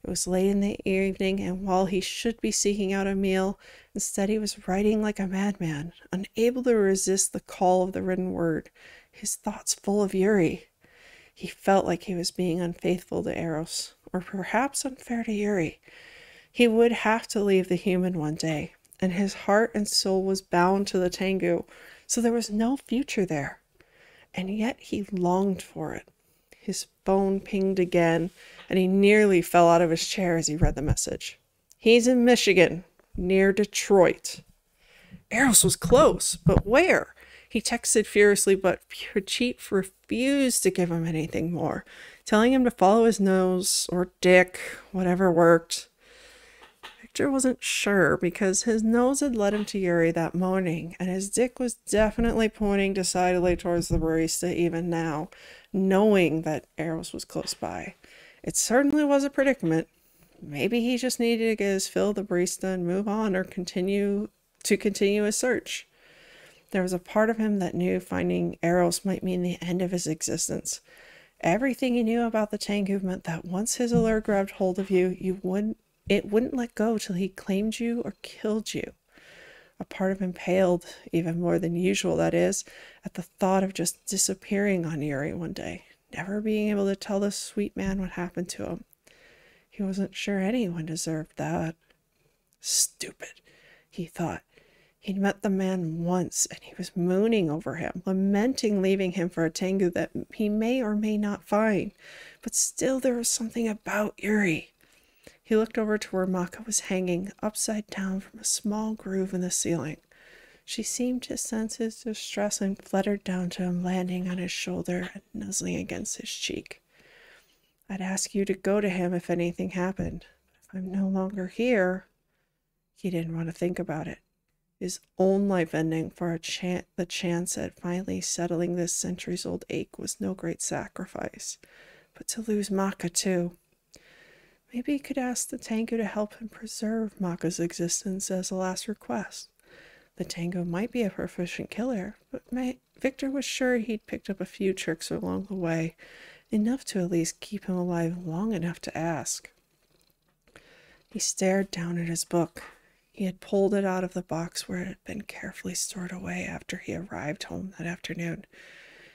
It was late in the evening, and while he should be seeking out a meal, instead he was writing like a madman, unable to resist the call of the written word, his thoughts full of Yuri. He felt like he was being unfaithful to Eros, or perhaps unfair to Yuri. He would have to leave the human one day, and his heart and soul was bound to the Tengu, so there was no future there. And yet he longed for it. His phone pinged again, and he nearly fell out of his chair as he read the message. He's in Michigan, near Detroit. Eros was close, but where? He texted furiously, but Petite refused to give him anything more, telling him to follow his nose, or dick, whatever worked. Victor wasn't sure, because his nose had led him to Yuri that morning, and his dick was definitely pointing decidedly towards the barista even now, knowing that Eros was close by. It certainly was a predicament. Maybe he just needed to get his fill of the barista and move on, or continue his search. There was a part of him that knew finding Eros might mean the end of his existence. Everything he knew about the Tengu meant that once his allure grabbed hold of you, it wouldn't let go till he claimed you or killed you. A part of him paled, even more than usual, that is, at the thought of just disappearing on Yuri one day, never being able to tell the sweet man what happened to him. He wasn't sure anyone deserved that. Stupid, he thought. He'd met the man once, and he was mooning over him, lamenting leaving him for a Tengu that he may or may not find. But still there was something about Yuri. He looked over to where Maka was hanging, upside down from a small groove in the ceiling. She seemed to sense his distress and fluttered down to him, landing on his shoulder and nuzzling against his cheek. I'd ask you to go to him if anything happened. If I'm no longer here... He didn't want to think about it. His own life ending for the chance at finally settling this centuries-old ache was no great sacrifice. But to lose Maka, too... Maybe he could ask the Tengu to help him preserve Maka's existence as a last request. The Tengu might be a proficient killer, but Victor was sure he'd picked up a few tricks along the way, enough to at least keep him alive long enough to ask. He stared down at his book. He had pulled it out of the box where it had been carefully stored away after he arrived home that afternoon.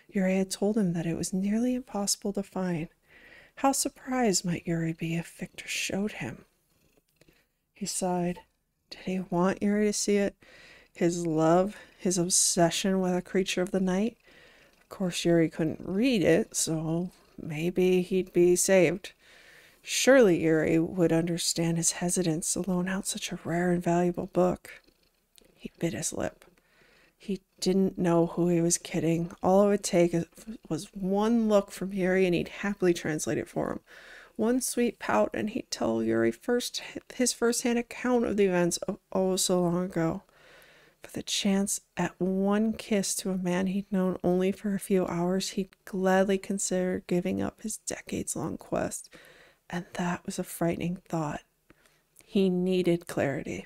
Yuri had told him that it was nearly impossible to find. How surprised might Yuri be if Victor showed him? He sighed. Did he want Yuri to see it? His love, his obsession with a creature of the night? Of course, Yuri couldn't read it, so maybe he'd be saved. Surely Yuri would understand his hesitance to loan out such a rare and valuable book. He bit his lip. He didn't know who he was kidding. All it would take was one look from Yuri, and he'd happily translate it for him. One sweet pout, and he'd tell Yuri his first-hand account of the events of oh so long ago. For the chance at one kiss to a man he'd known only for a few hours, he'd gladly consider giving up his decades-long quest. And that was a frightening thought. He needed clarity.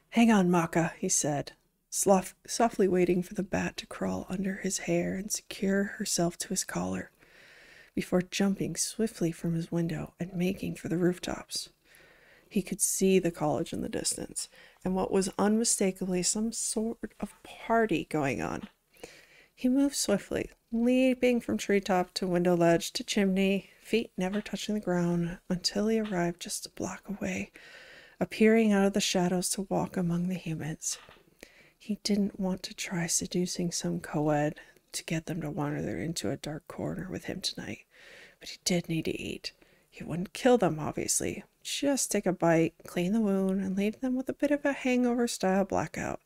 Hang on, Maka, he said, softly waiting for the bat to crawl under his hair and secure herself to his collar, before jumping swiftly from his window and making for the rooftops. He could see the college in the distance, and what was unmistakably some sort of party going on. He moved swiftly, leaping from treetop to window ledge to chimney, feet never touching the ground, until he arrived just a block away, appearing out of the shadows to walk among the humans. He didn't want to try seducing some co-ed to get them to wander into a dark corner with him tonight, but he did need to eat. He wouldn't kill them, obviously. Just take a bite, clean the wound, and leave them with a bit of a hangover-style blackout.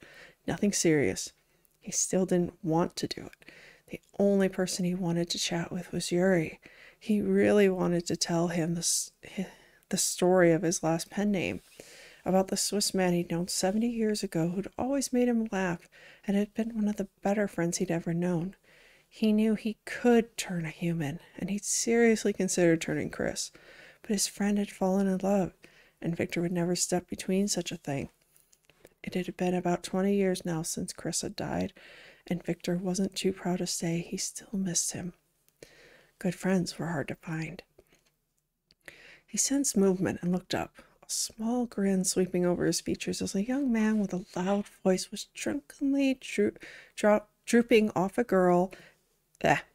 Nothing serious. He still didn't want to do it. The only person he wanted to chat with was Yuri. He really wanted to tell him the story of his last pen name, about the Swiss man he'd known 70 years ago who'd always made him laugh and had been one of the better friends he'd ever known. He knew he could turn a human, and he'd seriously considered turning Chris, but his friend had fallen in love, and Victor would never step between such a thing. It had been about 20 years now since Chris had died, and Victor wasn't too proud to say he still missed him. Good friends were hard to find. He sensed movement and looked up, a small grin sweeping over his features as a young man with a loud voice was drunkenly dropping off a girl at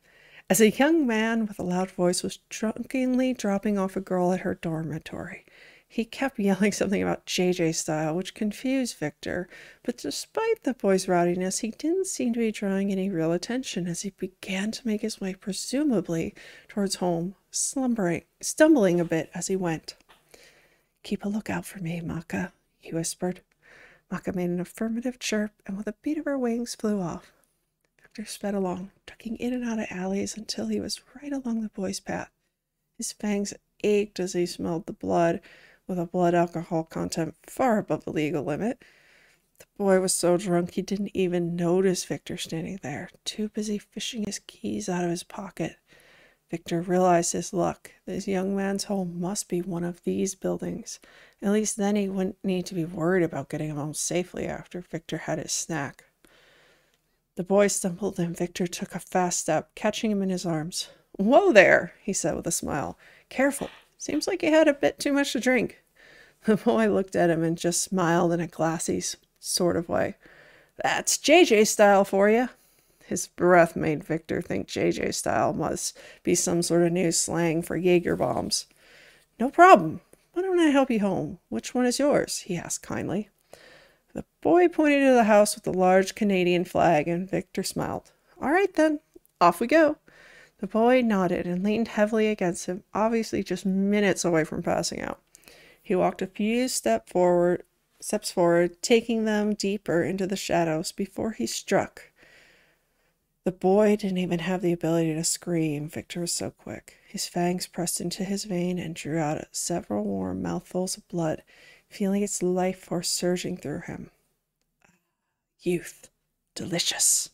her dormitory. He kept yelling something about JJ style, which confused Victor, but despite the boy's rowdiness, he didn't seem to be drawing any real attention as he began to make his way, presumably, towards home, stumbling a bit as he went. "Keep a lookout for me, Maka," he whispered. Maka made an affirmative chirp, and with a beat of her wings flew off. Victor sped along, ducking in and out of alleys until he was right along the boy's path. His fangs ached as he smelled the blood, with a blood alcohol content far above the legal limit. The boy was so drunk he didn't even notice Victor standing there, too busy fishing his keys out of his pocket. Victor realized his luck. This young man's home must be one of these buildings. At least then he wouldn't need to be worried about getting home safely after Victor had his snack. The boy stumbled and Victor took a fast step, catching him in his arms. "Whoa there," he said with a smile. "Careful. Seems like you had a bit too much to drink." The boy looked at him and just smiled in a glassy sort of way. "That's JJ style for you." His breath made Victor think JJ style must be some sort of new slang for Jaeger bombs. "No problem. Why don't I help you home? Which one is yours?" he asked kindly. The boy pointed to the house with the large Canadian flag, and Victor smiled. "All right, then. Off we go." The boy nodded and leaned heavily against him, obviously just minutes away from passing out. He walked a few steps forward, taking them deeper into the shadows before he struck. The boy didn't even have the ability to scream. Victor was so quick. His fangs pressed into his vein and drew out several warm mouthfuls of blood, feeling its life force surging through him. Youth. Delicious.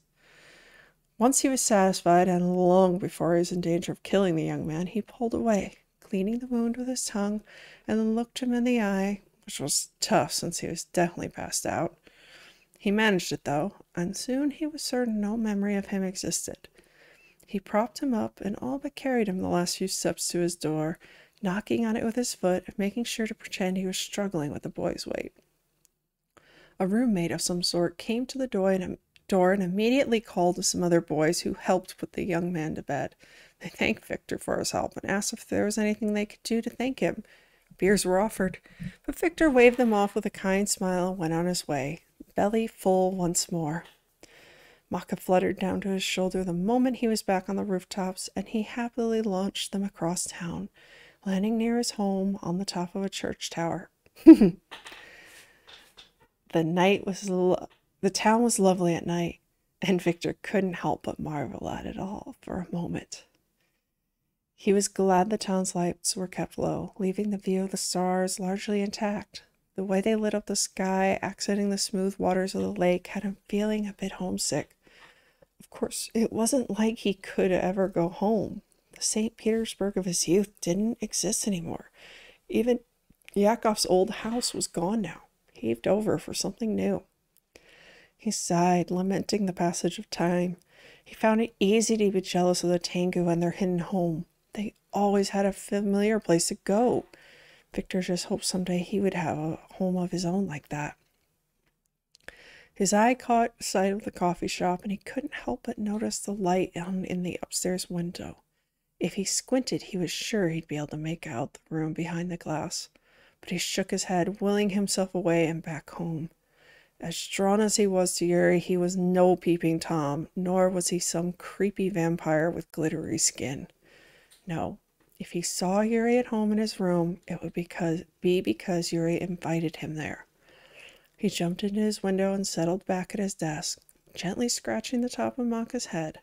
Once he was satisfied, and long before he was in danger of killing the young man, he pulled away, cleaning the wound with his tongue, and then looked him in the eye, which was tough since he was definitely passed out. He managed it, though, and soon he was certain no memory of him existed. He propped him up and all but carried him the last few steps to his door, knocking on it with his foot and making sure to pretend he was struggling with the boy's weight. A roommate of some sort came to the door and immediately called to some other boys who helped put the young man to bed. They thanked Victor for his help and asked if there was anything they could do to thank him. Beers were offered, but Victor waved them off with a kind smile and went on his way, belly full once more. Maka fluttered down to his shoulder the moment he was back on the rooftops, and he happily launched them across town, landing near his home on the top of a church tower. The town was lovely at night, and Victor couldn't help but marvel at it all for a moment. He was glad the town's lights were kept low, leaving the view of the stars largely intact. The way they lit up the sky, accenting the smooth waters of the lake, had him feeling a bit homesick. Of course, it wasn't like he could ever go home. The St. Petersburg of his youth didn't exist anymore. Even Yakov's old house was gone now, heaved over for something new. He sighed, lamenting the passage of time. He found it easy to be jealous of the Tengu and their hidden home. They always had a familiar place to go. Victor just hoped someday he would have a home of his own like that. His eye caught sight of the coffee shop, and he couldn't help but notice the light in the upstairs window. If he squinted, he was sure he'd be able to make out the room behind the glass. But he shook his head, willing himself away and back home. As drawn as he was to Yuri, he was no peeping Tom, nor was he some creepy vampire with glittery skin. No, if he saw Yuri at home in his room, it would be because Yuri invited him there. He jumped into his window and settled back at his desk, gently scratching the top of Maka's head.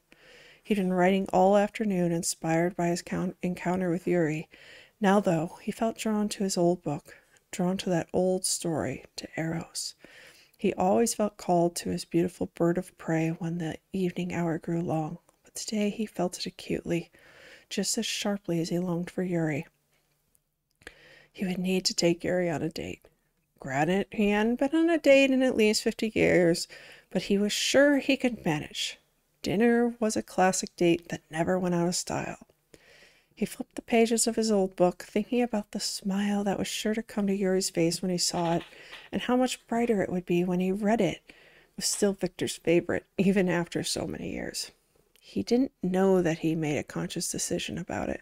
He'd been writing all afternoon, inspired by his encounter with Yuri. Now, though, he felt drawn to his old book, drawn to that old story, to Eros. He always felt called to his beautiful bird of prey when the evening hour grew long, but today he felt it acutely, just as sharply as he longed for Yuri. He would need to take Yuri on a date. Granted, he hadn't been on a date in at least 50 years, but he was sure he could manage. Dinner was a classic date that never went out of style. He flipped the pages of his old book, thinking about the smile that was sure to come to Yuri's face when he saw it, and how much brighter it would be when he read it. It was still Victor's favorite, even after so many years. He didn't know that he made a conscious decision about it.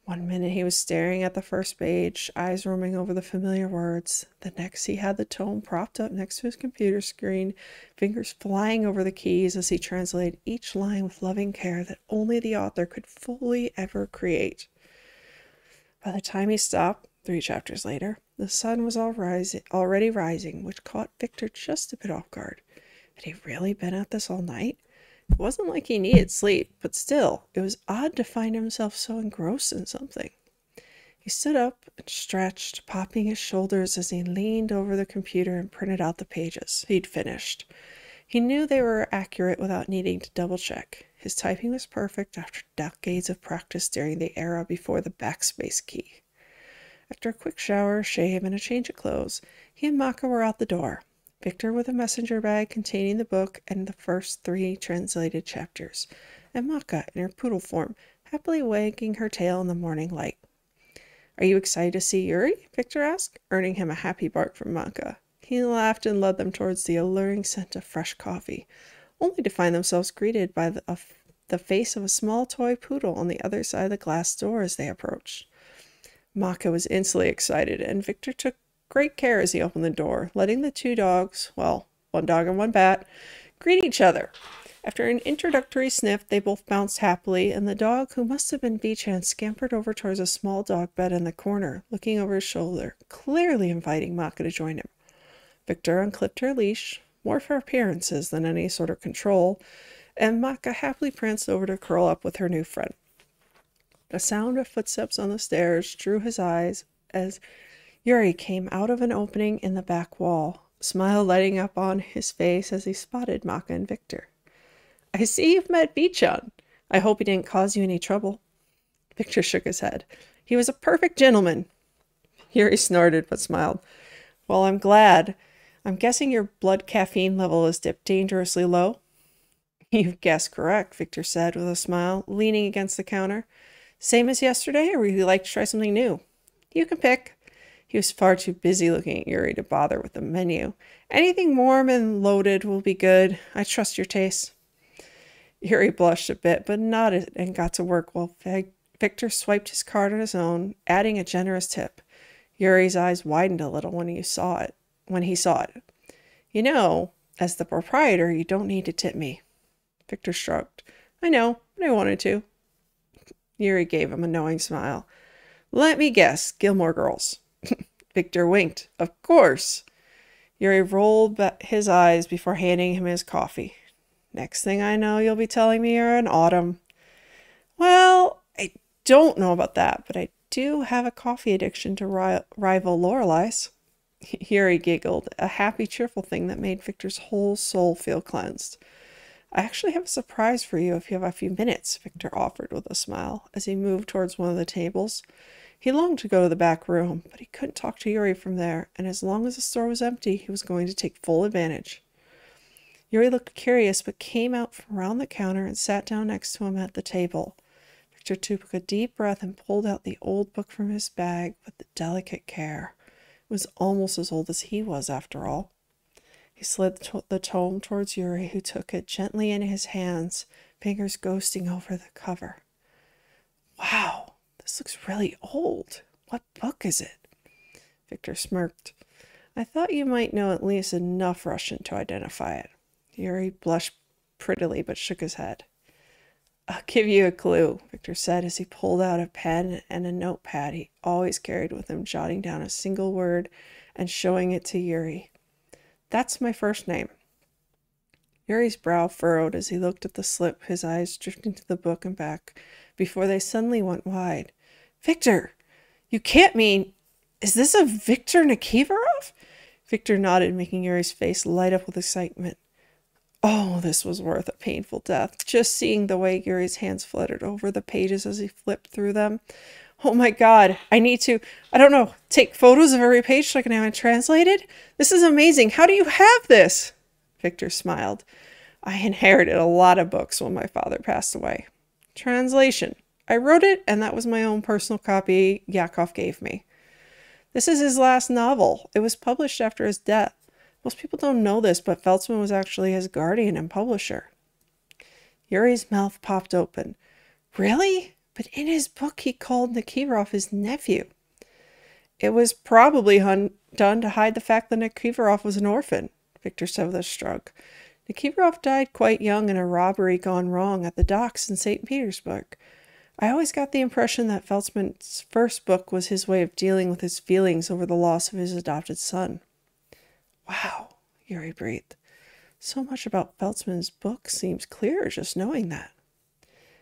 One minute he was staring at the first page, eyes roaming over the familiar words. The next he had the tome propped up next to his computer screen, fingers flying over the keys as he translated each line with loving care that only the author could fully ever create. By the time he stopped, 3 chapters later, the sun was already rising, which caught Victor just a bit off guard. Had he really been at this all night? It wasn't like he needed sleep, but still, it was odd to find himself so engrossed in something. He stood up and stretched, popping his shoulders as he leaned over the computer and printed out the pages he'd finished. He knew they were accurate without needing to double-check. His typing was perfect after decades of practice during the era before the backspace key. After a quick shower, shave, and a change of clothes, he and Maka were out the door. Victor with a messenger bag containing the book and the first 3 translated chapters, and Maka in her poodle form, happily wagging her tail in the morning light. "Are you excited to see Yuri?" Victor asked, earning him a happy bark from Maka. He laughed and led them towards the alluring scent of fresh coffee, only to find themselves greeted by the face of a small toy poodle on the other side of the glass door as they approached. Maka was instantly excited, and Victor took great care as he opened the door, letting the 2 dogs, well, 1 dog and 1 bat, greet each other. After an introductory sniff, they both bounced happily, and the dog, who must have been Beechan, scampered over towards a small dog bed in the corner, looking over his shoulder, clearly inviting Maka to join him. Victor unclipped her leash, more for appearances than any sort of control, and Maka happily pranced over to curl up with her new friend. The sound of footsteps on the stairs drew his eyes as Yuri came out of an opening in the back wall, a smile lighting up on his face as he spotted Maka and Victor. "I see you've met Beechan. I hope he didn't cause you any trouble." Victor shook his head. "He was a perfect gentleman." Yuri snorted but smiled. "Well, I'm glad. I'm guessing your blood caffeine level is dipped dangerously low?" "You've guessed correct," Victor said with a smile, leaning against the counter. "Same as yesterday, or would you like to try something new?" "You can pick." He was far too busy looking at Yuri to bother with the menu. "Anything warm and loaded will be good. I trust your taste." Yuri blushed a bit, but nodded and got to work while Victor swiped his card on his own, adding a generous tip. Yuri's eyes widened a little when he saw it. "You know, as the proprietor, you don't need to tip me." Victor shrugged. "I know, but I wanted to." Yuri gave him a knowing smile. "Let me guess, Gilmore Girls." Victor winked. "Of course." Yuri rolled his eyes before handing him his coffee. "Next thing I know, you'll be telling me you're an Autumn." "Well, I don't know about that, but I do have a coffee addiction to rival Lorelei's." Yuri giggled, a happy, cheerful thing that made Victor's whole soul feel cleansed. "I actually have a surprise for you if you have a few minutes," Victor offered with a smile as he moved towards one of the tables. He longed to go to the back room, but he couldn't talk to Yuri from there, and as long as the store was empty, he was going to take full advantage. Yuri looked curious, but came out from around the counter and sat down next to him at the table. Victor took a deep breath and pulled out the old book from his bag with delicate care. It was almost as old as he was, after all. He slid the tome towards Yuri, who took it gently in his hands, fingers ghosting over the cover. "Wow, this looks really old. What book is it?" Victor smirked. "I thought you might know at least enough Russian to identify it." Yuri blushed prettily but shook his head. "I'll give you a clue," Victor said as he pulled out a pen and a notepad he always carried with him, jotting down a single word and showing it to Yuri. "That's my first name." Yuri's brow furrowed as he looked at the slip, his eyes drifting to the book and back, before they suddenly went wide. Victor! You can't mean... Is this a Viktor Nikiforov? Victor nodded, making Yuri's face light up with excitement. Oh, this was worth a painful death. Just seeing the way Yuri's hands fluttered over the pages as he flipped through them. Oh my god, I need to, I don't know, take photos of every page so I can have it translated? This is amazing. How do you have this? Victor smiled. I inherited a lot of books when my father passed away. Translation. I wrote it, and that was my own personal copy Yakov gave me. This is his last novel. It was published after his death. Most people don't know this, but Feltzman was actually his guardian and publisher. Yuri's mouth popped open. Really? But in his book he called Nikiforov his nephew. It was probably done to hide the fact that Nikiforov was an orphan, Victor said with a shrug. Nikiforov died quite young in a robbery gone wrong at the docks in St. Petersburg. I always got the impression that Feltzman's first book was his way of dealing with his feelings over the loss of his adopted son. Wow, Yuri breathed. So much about Feltzman's book seems clearer just knowing that.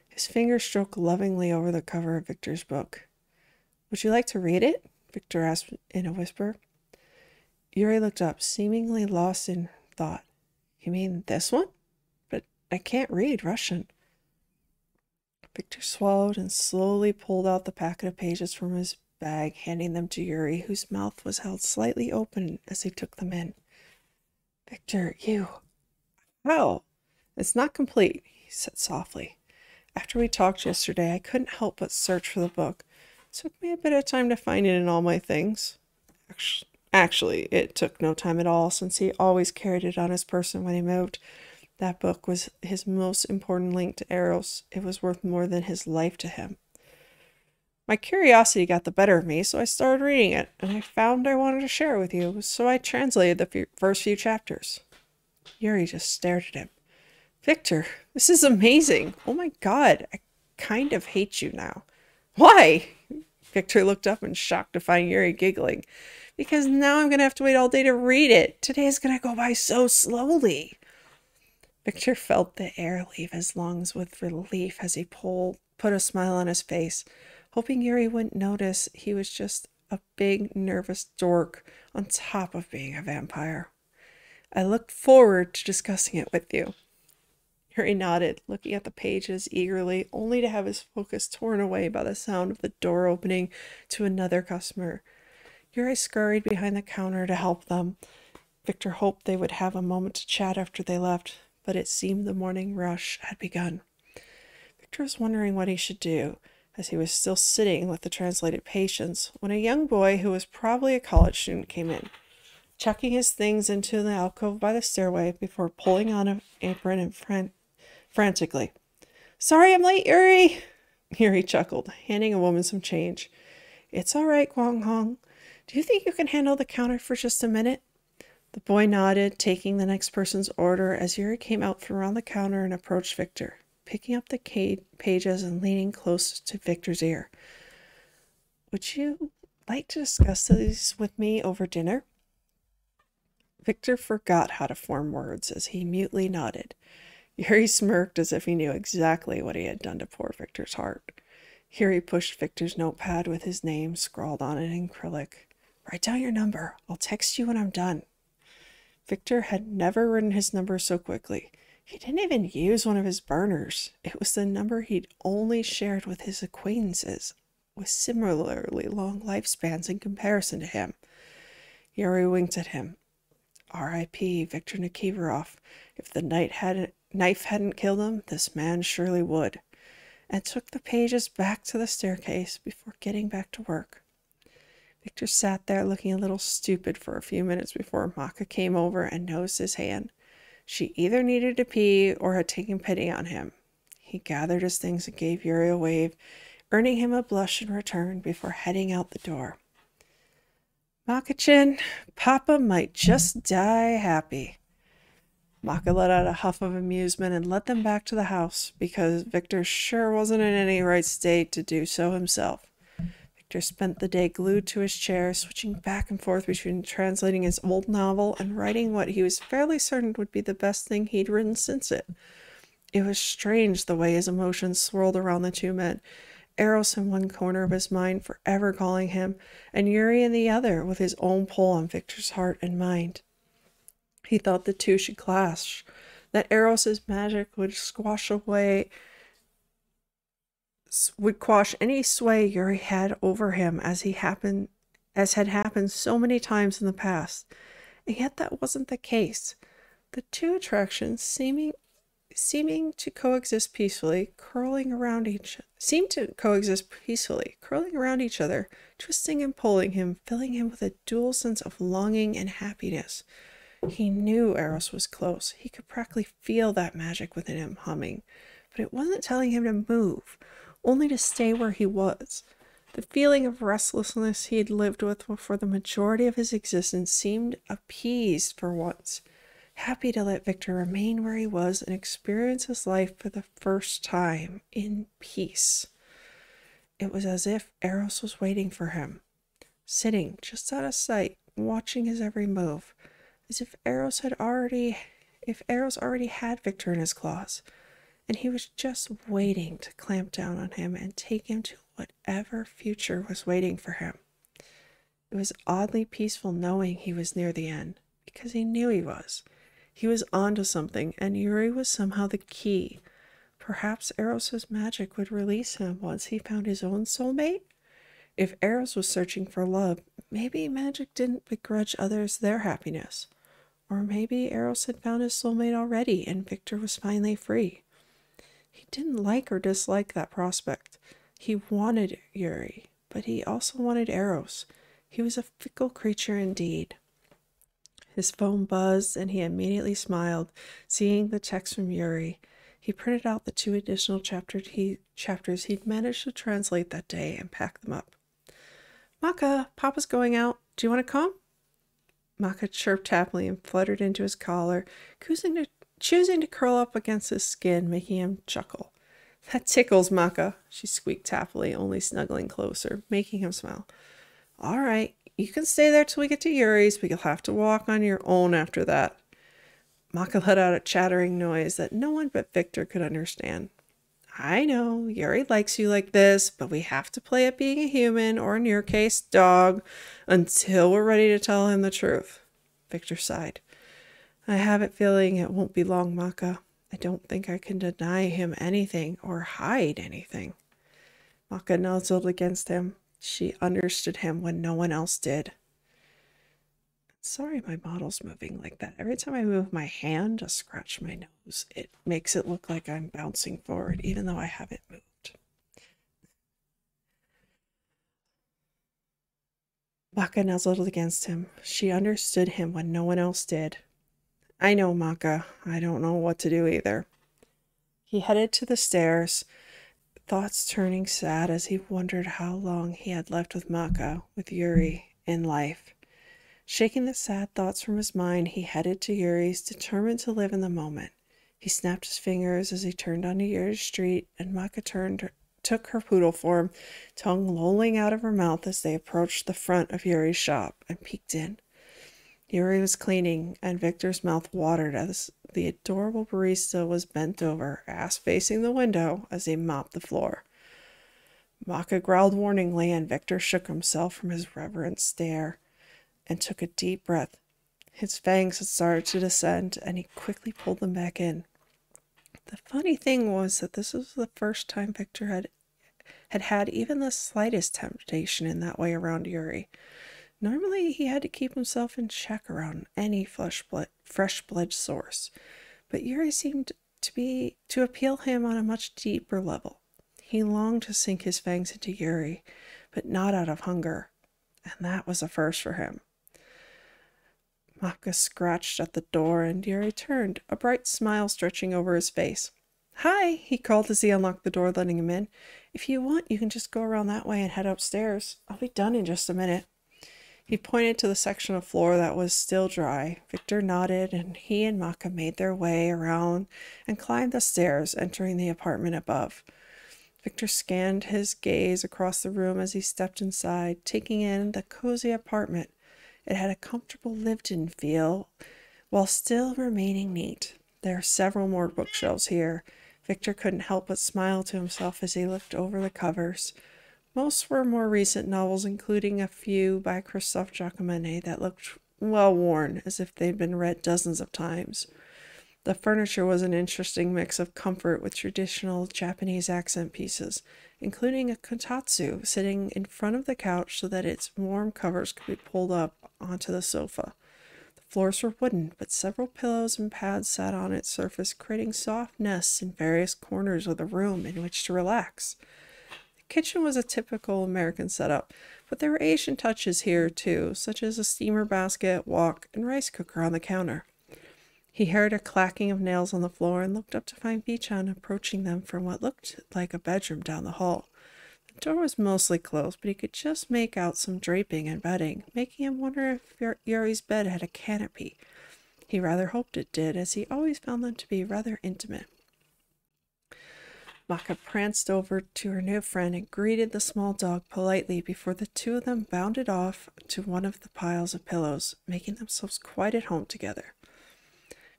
His finger stroked lovingly over the cover of Victor's book. Would you like to read it? Victor asked in a whisper. Yuri looked up, seemingly lost in thought. You mean this one? But I can't read Russian. Victor swallowed and slowly pulled out the packet of pages from his bag, handing them to Yuri, whose mouth was held slightly open as he took them in. Victor, you... How? It's not complete, he said softly. After we talked yesterday, I couldn't help but search for the book. It took me a bit of time to find it in all my things. Actually, it took no time at all, since he always carried it on his person when he moved. That book was his most important link to Eros. It was worth more than his life to him. My curiosity got the better of me, so I started reading it, and I found I wanted to share it with you, so I translated the first few chapters. Yuri just stared at him. Victor, this is amazing. Oh my god, I kind of hate you now. Why? Victor looked up in shock to find Yuri giggling. Because now I'm going to have to wait all day to read it. Today is going to go by so slowly. Victor felt the air leave his lungs with relief as he put a smile on his face, hoping Yuri wouldn't notice he was just a big, nervous dork on top of being a vampire. I look forward to discussing it with you. Yuri nodded, looking at the pages eagerly, only to have his focus torn away by the sound of the door opening to another customer. Yuri scurried behind the counter to help them. Victor hoped they would have a moment to chat after they left, but it seemed the morning rush had begun. Victor was wondering what he should do, as he was still sitting with the translated patients, when a young boy who was probably a college student came in, chucking his things into the alcove by the stairway before pulling on an apron and frantically. Sorry I'm late, Yuri! Yuri chuckled, handing a woman some change. It's all right, Guang Hong. Do you think you can handle the counter for just a minute? The boy nodded, taking the next person's order as Yuri came out from around the counter and approached Victor, picking up the pages and leaning close to Victor's ear. Would you like to discuss these with me over dinner? Victor forgot how to form words as he mutely nodded. Yuri smirked as if he knew exactly what he had done to poor Victor's heart. Yuri pushed Victor's notepad with his name scrawled on it in acrylic. Write down your number. I'll text you when I'm done. Victor had never written his number so quickly. He didn't even use one of his burners. It was the number he'd only shared with his acquaintances, with similarly long lifespans in comparison to him. Yuri winked at him. R.I.P. Viktor Nikiforov. If the knife hadn't killed him, this man surely would, and took the pages back to the staircase before getting back to work. Victor sat there looking a little stupid for a few minutes before Maka came over and nosed his hand. She either needed to pee or had taken pity on him. He gathered his things and gave Yuri a wave, earning him a blush in return before heading out the door. Maka-chin, Papa might just die happy. Maka let out a huff of amusement and led them back to the house, because Victor sure wasn't in any right state to do so himself. Victor spent the day glued to his chair, switching back and forth between translating his old novel and writing what he was fairly certain would be the best thing he'd written since it. It was strange the way his emotions swirled around the two men, Eros in one corner of his mind forever calling him, and Yuri in the other with his own pull on Victor's heart and mind. He thought the two should clash, that Eros's magic would quash any sway Yuri had over him as had happened so many times in the past. And yet that wasn't the case. The two attractions seeming to coexist peacefully, curling around each other, twisting and pulling him, filling him with a dual sense of longing and happiness. He knew Eros was close. He could practically feel that magic within him humming, but it wasn't telling him to move, only to stay where he was. The feeling of restlessness he had lived with for the majority of his existence seemed appeased for once, happy to let Victor remain where he was and experience his life for the first time in peace. It was as if Eros was waiting for him, sitting just out of sight, watching his every move, as if Eros already had Victor in his claws, and he was just waiting to clamp down on him and take him to whatever future was waiting for him. It was oddly peaceful knowing he was near the end, because he knew he was. He was onto something, and Yuri was somehow the key. Perhaps Eros's magic would release him once he found his own soulmate? If Eros was searching for love, maybe magic didn't begrudge others their happiness. Or maybe Eros had found his soulmate already, and Victor was finally free. He didn't like or dislike that prospect. He wanted Yuri, but he also wanted Eros. He was a fickle creature indeed. His phone buzzed, and he immediately smiled, seeing the text from Yuri. He printed out the 2 additional chapters he'd managed to translate that day and packed them up. "Maka, Papa's going out. Do you want to come?" Maka chirped happily and fluttered into his collar, choosing to curl up against his skin, making him chuckle. "That tickles, Maka," she squeaked happily, only snuggling closer, making him smile. "All right, you can stay there till we get to Yuri's, but you'll have to walk on your own after that." Maka let out a chattering noise that no one but Victor could understand. "I know, Yuri likes you like this, but we have to play at being a human, or in your case, dog, until we're ready to tell him the truth." Victor sighed. "I have a feeling it won't be long, Maka. I don't think I can deny him anything or hide anything." Maka nuzzled against him. She understood him when no one else did. Sorry my model's moving like that. Every time I move my hand to scratch my nose, it makes it look like I'm bouncing forward, even though I haven't moved. Maka nuzzled against him. She understood him when no one else did. "I know, Maka. I don't know what to do either." He headed to the stairs, thoughts turning sad as he wondered how long he had left with Maka, with Yuri, in life. Shaking the sad thoughts from his mind, he headed to Yuri's, determined to live in the moment. He snapped his fingers as he turned onto Yuri's street, and Maka took her poodle form, tongue lolling out of her mouth as they approached the front of Yuri's shop and peeked in. Yuri was cleaning, and Victor's mouth watered as the adorable barista was bent over, ass facing the window, as he mopped the floor. Maka growled warningly, and Victor shook himself from his reverent stare and took a deep breath. His fangs had started to descend, and he quickly pulled them back in. The funny thing was that this was the first time Victor had even the slightest temptation in that way around Yuri. Normally, he had to keep himself in check around any fresh blood source, but Yuri seemed to appeal him on a much deeper level. He longed to sink his fangs into Yuri, but not out of hunger, and that was a first for him. Maka scratched at the door, and Yuri turned, a bright smile stretching over his face. "Hi," he called as he unlocked the door, letting him in. "If you want, you can just go around that way and head upstairs. I'll be done in just a minute." He pointed to the section of floor that was still dry. Victor nodded, and he and Maka made their way around and climbed the stairs, entering the apartment above. Victor scanned his gaze across the room as he stepped inside, taking in the cozy apartment. It had a comfortable lived-in feel, while still remaining neat. There are several more bookshelves here. Victor couldn't help but smile to himself as he looked over the covers. Most were more recent novels, including a few by Christophe Giacometti that looked well worn, as if they'd been read dozens of times. The furniture was an interesting mix of comfort with traditional Japanese accent pieces, including a kotatsu sitting in front of the couch so that its warm covers could be pulled up onto the sofa. The floors were wooden, but several pillows and pads sat on its surface, creating soft nests in various corners of the room in which to relax. The kitchen was a typical American setup, but there were Asian touches here too, such as a steamer basket, wok, and rice cooker on the counter. He heard a clacking of nails on the floor and looked up to find Bichan approaching them from what looked like a bedroom down the hall. The door was mostly closed, but he could just make out some draping and bedding, making him wonder if Yuri's bed had a canopy. He rather hoped it did, as he always found them to be rather intimate. Maka pranced over to her new friend and greeted the small dog politely before the two of them bounded off to one of the piles of pillows, making themselves quite at home together.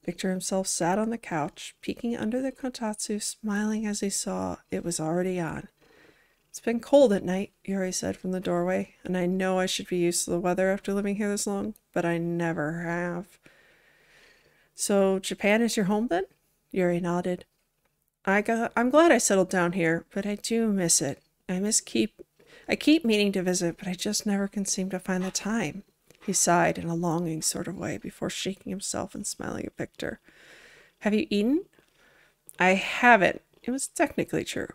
Victor himself sat on the couch, peeking under the kotatsu, smiling as he saw it was already on. "It's been cold at night," Yuri said from the doorway, "and I know I should be used to the weather after living here this long, but I never have." "So Japan is your home then?" Yuri nodded. I'm glad I settled down here, but I do miss it. I keep meaning to visit, but I just never can seem to find the time." He sighed in a longing sort of way before shaking himself and smiling at Victor. "Have you eaten?" "I haven't." It was technically true.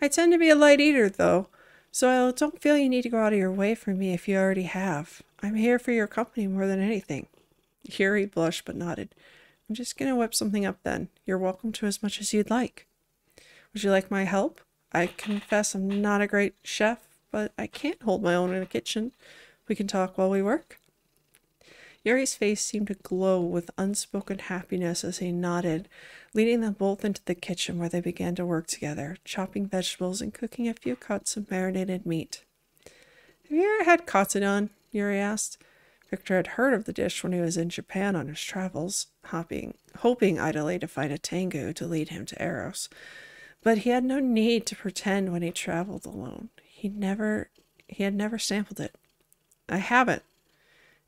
"I tend to be a light eater, though, so I don't feel you need to go out of your way for me if you already have. I'm here for your company more than anything." Yuri blushed but nodded. "I'm just going to whip something up then. You're welcome to as much as you'd like." "Would you like my help? I confess I'm not a great chef, but I can't hold my own in a kitchen. We can talk while we work." Yuri's face seemed to glow with unspoken happiness as he nodded, leading them both into the kitchen where they began to work together, chopping vegetables and cooking a few cuts of marinated meat. "Have you ever had katsudon?" Yuri asked. Victor had heard of the dish when he was in Japan on his travels, hoping idly to find a tango to lead him to Eros. But he had no need to pretend when he traveled alone. He had never sampled it. "I haven't.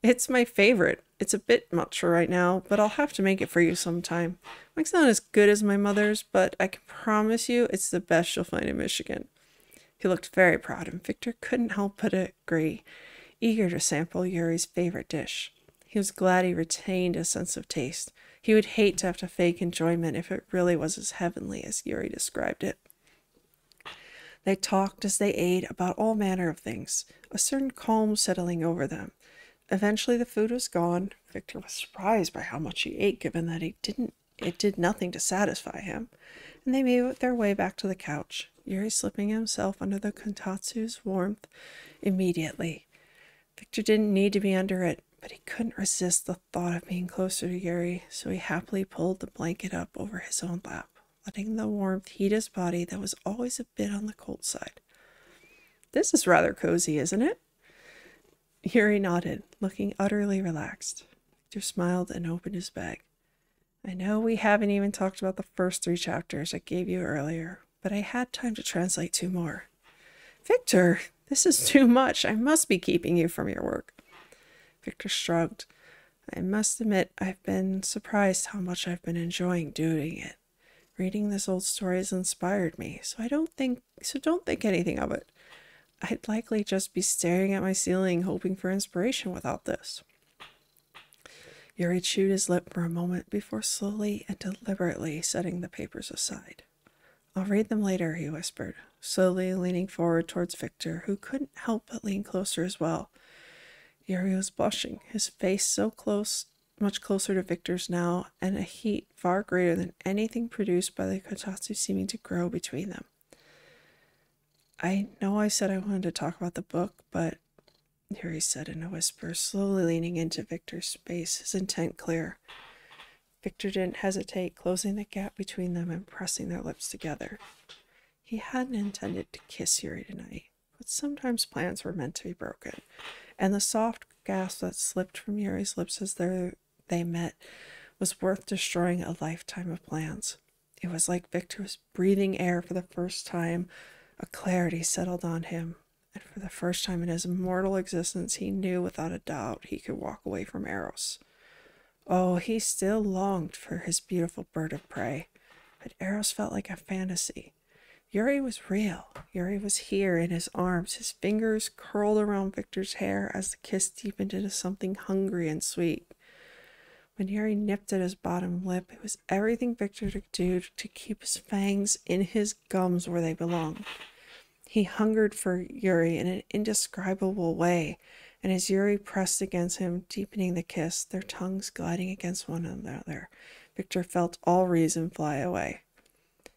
It's my favorite. It's a bit much for right now, but I'll have to make it for you sometime. Mine's not as good as my mother's, but I can promise you it's the best you'll find in Michigan." He looked very proud, and Victor couldn't help but agree, eager to sample Yuri's favorite dish. He was glad he retained a sense of taste. He would hate to have to fake enjoyment if it really was as heavenly as Yuri described it. They talked as they ate about all manner of things, a certain calm settling over them. Eventually the food was gone. Victor was surprised by how much he ate, given that it did nothing to satisfy him, and they made their way back to the couch, Yuri slipping himself under the kontatsu's warmth immediately. Victor didn't need to be under it, but he couldn't resist the thought of being closer to Yuri, so he happily pulled the blanket up over his own lap, letting the warmth heat his body that was always a bit on the cold side. "This is rather cozy, isn't it?" Yuri nodded, looking utterly relaxed. Victor smiled and opened his bag. "I know we haven't even talked about the first 3 chapters I gave you earlier, but I had time to translate 2 more. "Victor, this is too much. I must be keeping you from your work." Victor shrugged. "I must admit I've been surprised how much I've been enjoying doing it. Reading this old story has inspired me, so don't think anything of it. I'd likely just be staring at my ceiling hoping for inspiration without this." Yuri chewed his lip for a moment before slowly and deliberately setting the papers aside. "I'll read them later," he whispered, slowly leaning forward towards Victor, who couldn't help but lean closer as well. Yuri was blushing, his face so close, much closer to Victor's now, and a heat far greater than anything produced by the kotatsu seeming to grow between them. "I know I said I wanted to talk about the book, but," Yuri said in a whisper, slowly leaning into Victor's face, his intent clear. Victor didn't hesitate, closing the gap between them and pressing their lips together. He hadn't intended to kiss Yuri tonight, but sometimes plans were meant to be broken, and the soft gasp that slipped from Yuri's lips as they met was worth destroying a lifetime of plans. It was like Victor was breathing air for the first time. A clarity settled on him, and for the first time in his mortal existence, he knew without a doubt he could walk away from Eros. Oh, he still longed for his beautiful bird of prey, but Eros felt like a fantasy. Yuri was real. Yuri was here in his arms, his fingers curled around Victor's hair as the kiss deepened into something hungry and sweet. When Yuri nipped at his bottom lip, it was everything Victor could do to keep his fangs in his gums where they belonged. He hungered for Yuri in an indescribable way, and as Yuri pressed against him, deepening the kiss, their tongues gliding against one another, Victor felt all reason fly away.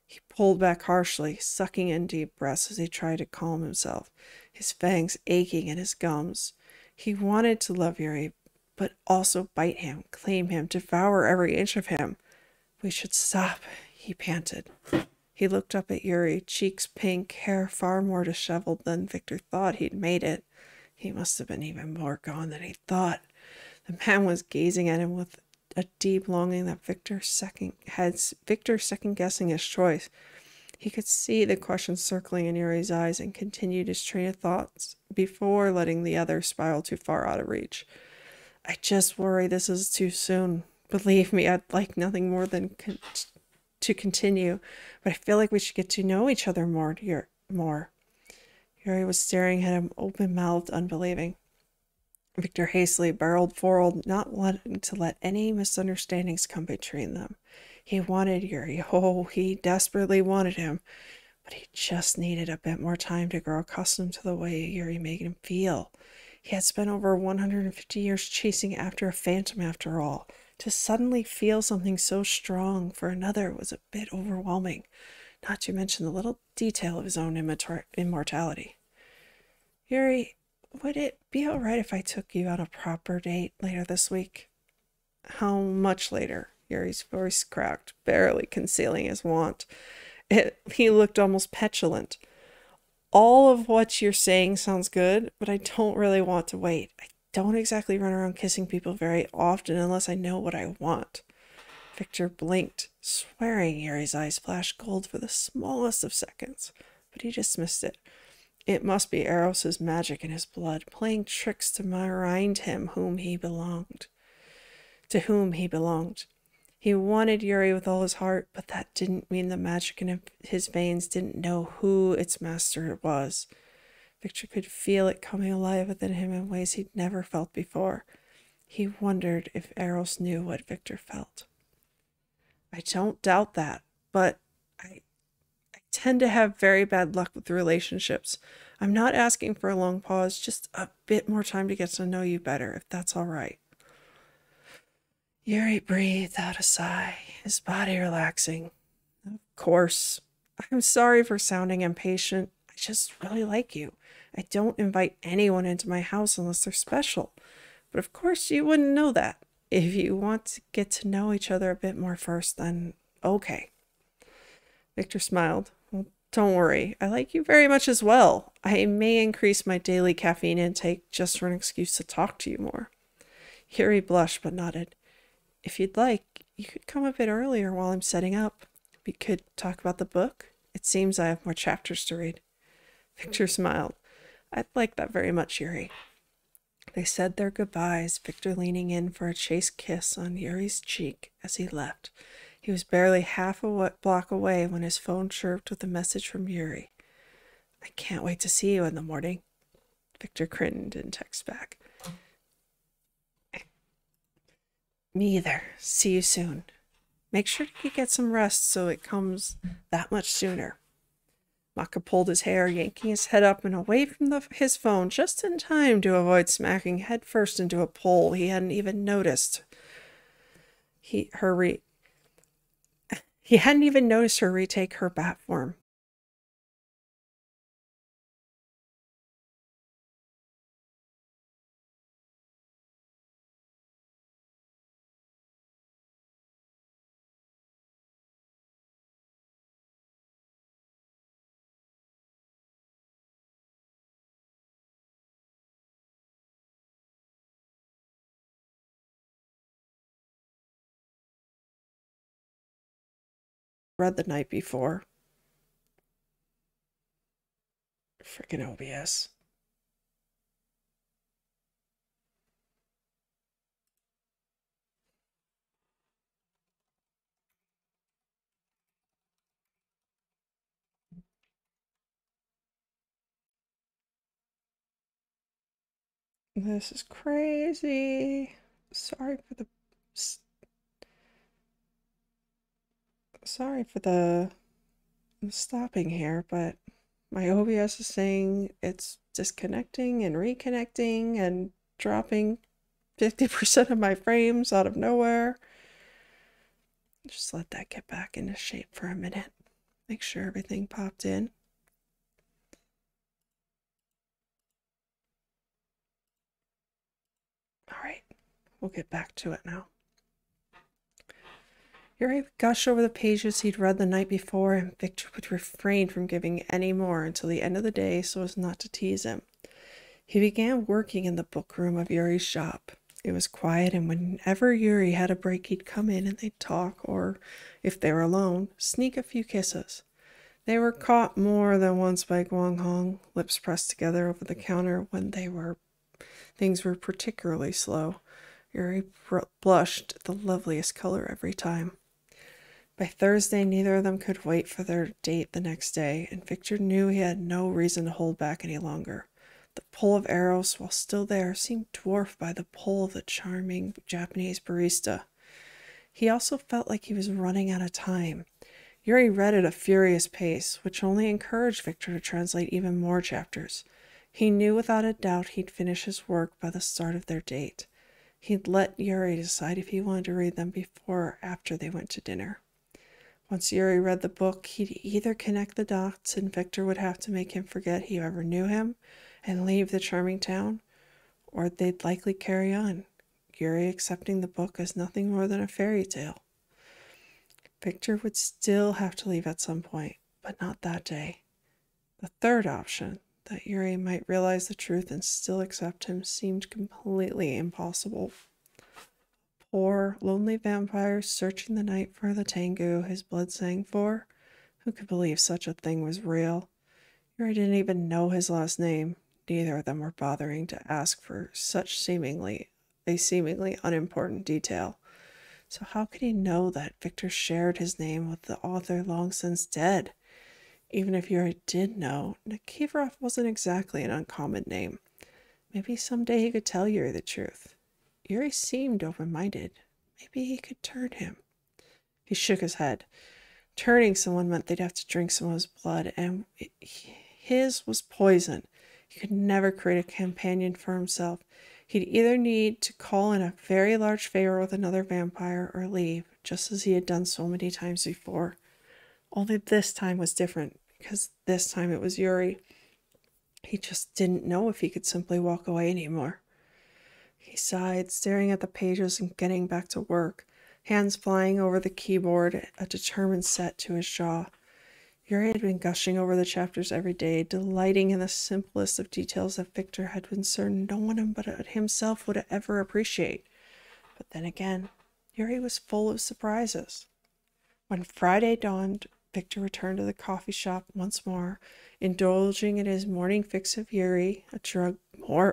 He pulled back harshly, sucking in deep breaths as he tried to calm himself, his fangs aching in his gums. He wanted to love Yuri, but also bite him, claim him, devour every inch of him. "We should stop," he panted. He looked up at Yuri, cheeks pink, hair far more disheveled than Victor thought he'd made it. He must have been even more gone than he thought. The man was gazing at him with a deep longing that Victor second-guessing his choice. He could see the question circling in Yuri's eyes and continued his train of thoughts before letting the other spiral too far out of reach. "I just worry this is too soon. Believe me, I'd like nothing more than to continue, but I feel like we should get to know each other more. Yuri was staring at him, open-mouthed, unbelieving. Victor hastily barreled forward, not wanting to let any misunderstandings come between them. He wanted Yuri. Oh, he desperately wanted him. But he just needed a bit more time to grow accustomed to the way Yuri made him feel. He had spent over 150 years chasing after a phantom after all. To suddenly feel something so strong for another was a bit overwhelming, not to mention the little detail of his own immortality. "Yuri, would it be all right if I took you on a proper date later this week?" "How much later?" Yuri's voice cracked, barely concealing his want. He looked almost petulant. "All of what you're saying sounds good, but I don't really want to wait. I don't exactly run around kissing people very often unless I know what I want." Victor blinked, swearing Yuri's eyes flashed gold for the smallest of seconds, but he dismissed it. It must be Eros's magic in his blood, playing tricks to remind him to whom he belonged. He wanted Yuri with all his heart, but that didn't mean the magic in his veins didn't know who its master was. Victor could feel it coming alive within him in ways he'd never felt before. He wondered if Eros knew what Victor felt. "I don't doubt that, but I tend to have very bad luck with relationships. I'm not asking for a long pause, just a bit more time to get to know you better, if that's all right." Yuri breathed out a sigh, his body relaxing. "Of course. I'm sorry for sounding impatient. I just really like you. I don't invite anyone into my house unless they're special. But of course you wouldn't know that. If you want to get to know each other a bit more first, then okay." Victor smiled. "Well, don't worry. I like you very much as well. I may increase my daily caffeine intake just for an excuse to talk to you more." Yuri blushed but nodded. "If you'd like, you could come a bit earlier while I'm setting up. We could talk about the book. It seems I have more chapters to read." Victor smiled. "I'd like that very much, Yuri." They said their goodbyes, Victor leaning in for a chaste kiss on Yuri's cheek as he left. He was barely half a block away when his phone chirped with a message from Yuri. "I can't wait to see you in the morning." Victor grinned and texted back. "Me either. See you soon. Make sure you get some rest so it comes that much sooner." Maka pulled his hair, yanking his head up and away from his phone just in time to avoid smacking headfirst into a pole he hadn't even noticed. He hadn't even noticed her retake her bat form. read the night before. Freaking OBS. This is crazy. Sorry for the stopping here, but my OBS is saying it's disconnecting and reconnecting and dropping 50% of my frames out of nowhere. Just let that get back into shape for a minute. Make sure everything popped in. All right, we'll get back to it now. Yuri would gush over the pages he'd read the night before, and Victor would refrain from giving any more until the end of the day so as not to tease him. He began working in the book room of Yuri's shop. It was quiet, and whenever Yuri had a break, he'd come in and they'd talk, or, if they were alone, sneak a few kisses. They were caught more than once by Guang Hong, lips pressed together over the counter when things were particularly slow. Yuri blushed the loveliest color every time. By Thursday, neither of them could wait for their date the next day, and Victor knew he had no reason to hold back any longer. The pull of Eros, while still there, seemed dwarfed by the pull of the charming Japanese barista. He also felt like he was running out of time. Yuri read at a furious pace, which only encouraged Victor to translate even more chapters. He knew without a doubt he'd finish his work by the start of their date. He'd let Yuri decide if he wanted to read them before or after they went to dinner. Once Yuri read the book, he'd either connect the dots and Victor would have to make him forget he ever knew him and leave the charming town, or they'd likely carry on, Yuri accepting the book as nothing more than a fairy tale. Victor would still have to leave at some point, but not that day. The third option, that Yuri might realize the truth and still accept him, seemed completely impossible. Poor, lonely vampire searching the night for the Tengu his blood sang for? Who could believe such a thing was real? Yuri didn't even know his last name. Neither of them were bothering to ask for such seemingly unimportant detail. So how could he know that Victor shared his name with the author long since dead? Even if Yuri did know, Nikiforov wasn't exactly an uncommon name. Maybe someday he could tell Yuri the truth. Yuri seemed open-minded. Maybe he could turn him. He shook his head. Turning someone meant they'd have to drink someone's blood, and his was poison. He could never create a companion for himself. He'd either need to call in a very large favor with another vampire or leave, just as he had done so many times before. Only this time was different, because this time it was Yuri. He just didn't know if he could simply walk away anymore. He sighed, staring at the pages and getting back to work, hands flying over the keyboard, a determined set to his jaw. Yuri had been gushing over the chapters every day, delighting in the simplest of details that Victor had been certain no one but himself would ever appreciate. But then again, Yuri was full of surprises. When Friday dawned, Victor returned to the coffee shop once more, indulging in his morning fix of Yuri, a drug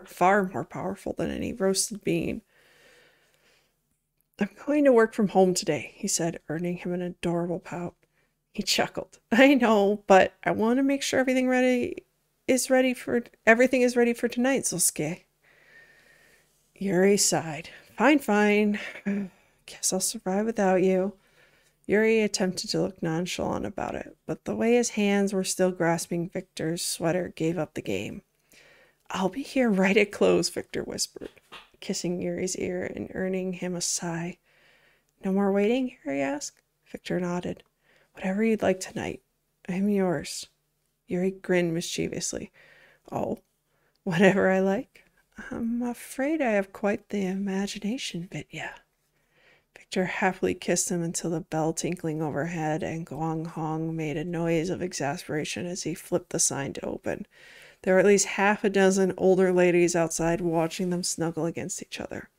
far more powerful than any roasted bean. "I'm going to work from home today," he said, earning him an adorable pout. He chuckled. "I know, but I want to make sure everything is ready for tonight, Zulske." Yuri sighed. Fine. Guess I'll survive without you." Yuri attempted to look nonchalant about it, but the way his hands were still grasping Victor's sweater gave up the game. "I'll be here right at close," Victor whispered, kissing Yuri's ear and earning him a sigh. "No more waiting?" Yuri asked. Victor nodded. "Whatever you'd like tonight. I'm yours." Yuri grinned mischievously. "Oh, whatever I like? I'm afraid I have quite the imagination bit, yeah." Victor happily kissed him until the bell tinkling overhead and Guang Hong made a noise of exasperation as he flipped the sign to open. There were at least half a dozen older ladies outside watching them snuggle against each other.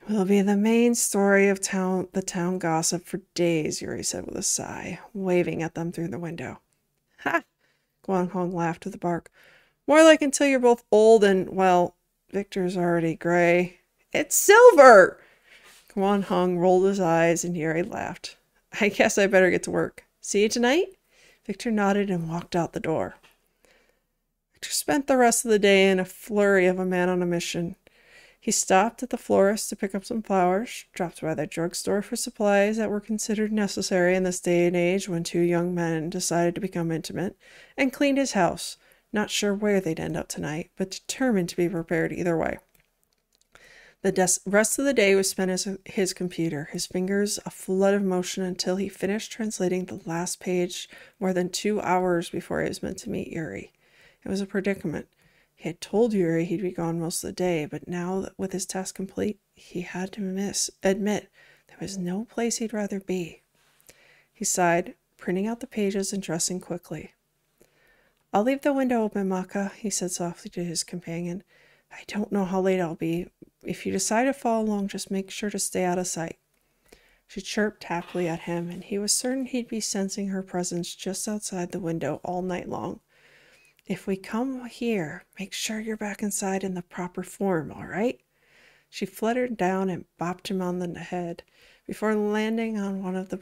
Will be the main story of the town gossip for days, Yuri said with a sigh, waving at them through the window. Ha! Guan Hong laughed with a bark. More like until you're both old and, well, Victor's already gray. It's silver! Guan Hong rolled his eyes and Yuri laughed. I guess I better get to work. See you tonight? Victor nodded and walked out the door. Victor spent the rest of the day in a flurry of a man on a mission. He stopped at the florist to pick up some flowers, dropped by the drugstore for supplies that were considered necessary in this day and age when two young men decided to become intimate, and cleaned his house, not sure where they'd end up tonight, but determined to be prepared either way. The rest of the day was spent at his computer, his fingers a flood of motion until he finished translating the last page more than 2 hours before he was meant to meet Yuri. It was a predicament. He had told Yuri he'd be gone most of the day, but now that with his task complete, he had to admit there was no place he'd rather be. He sighed, printing out the pages and dressing quickly. I'll leave the window open, Maka, he said softly to his companion. I don't know how late I'll be. If you decide to follow along, just make sure to stay out of sight. She chirped happily at him, and he was certain he'd be sensing her presence just outside the window all night long. If we come here, make sure you're back inside in the proper form, all right? She fluttered down and bopped him on the head before landing on one of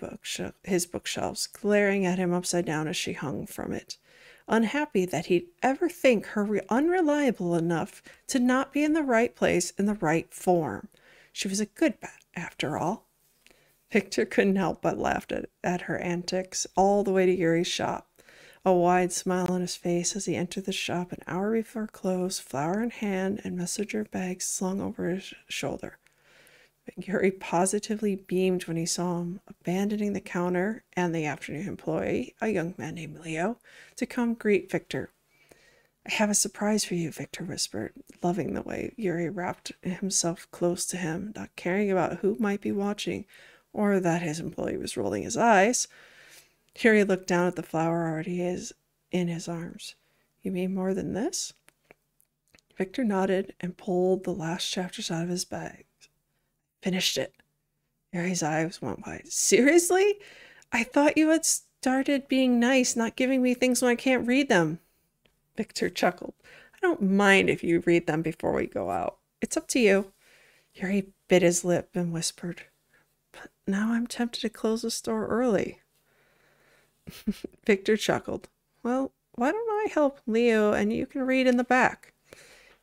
his bookshelves, glaring at him upside down as she hung from it, unhappy that he'd ever think her unreliable enough to not be in the right place in the right form. She was a good bat, after all. Victor couldn't help but laugh at her antics all the way to Yuri's shop, a wide smile on his face as he entered the shop an hour before close, flower in hand and messenger bag slung over his shoulder. Yuri positively beamed when he saw him, abandoning the counter and the afternoon employee, a young man named Leo, to come greet Victor. I have a surprise for you, Victor whispered, loving the way Yuri wrapped himself close to him, not caring about who might be watching or that his employee was rolling his eyes. Yuri looked down at the flower already in his arms. You mean more than this? Victor nodded and pulled the last chapters out of his bag. Finished it. Yuri's eyes went wide. Seriously? I thought you had started being nice, not giving me things when I can't read them. Victor chuckled. I don't mind if you read them before we go out. It's up to you. Yuri bit his lip and whispered, but now I'm tempted to close the store early. Victor chuckled. Well, why don't I help Leo and you can read in the back?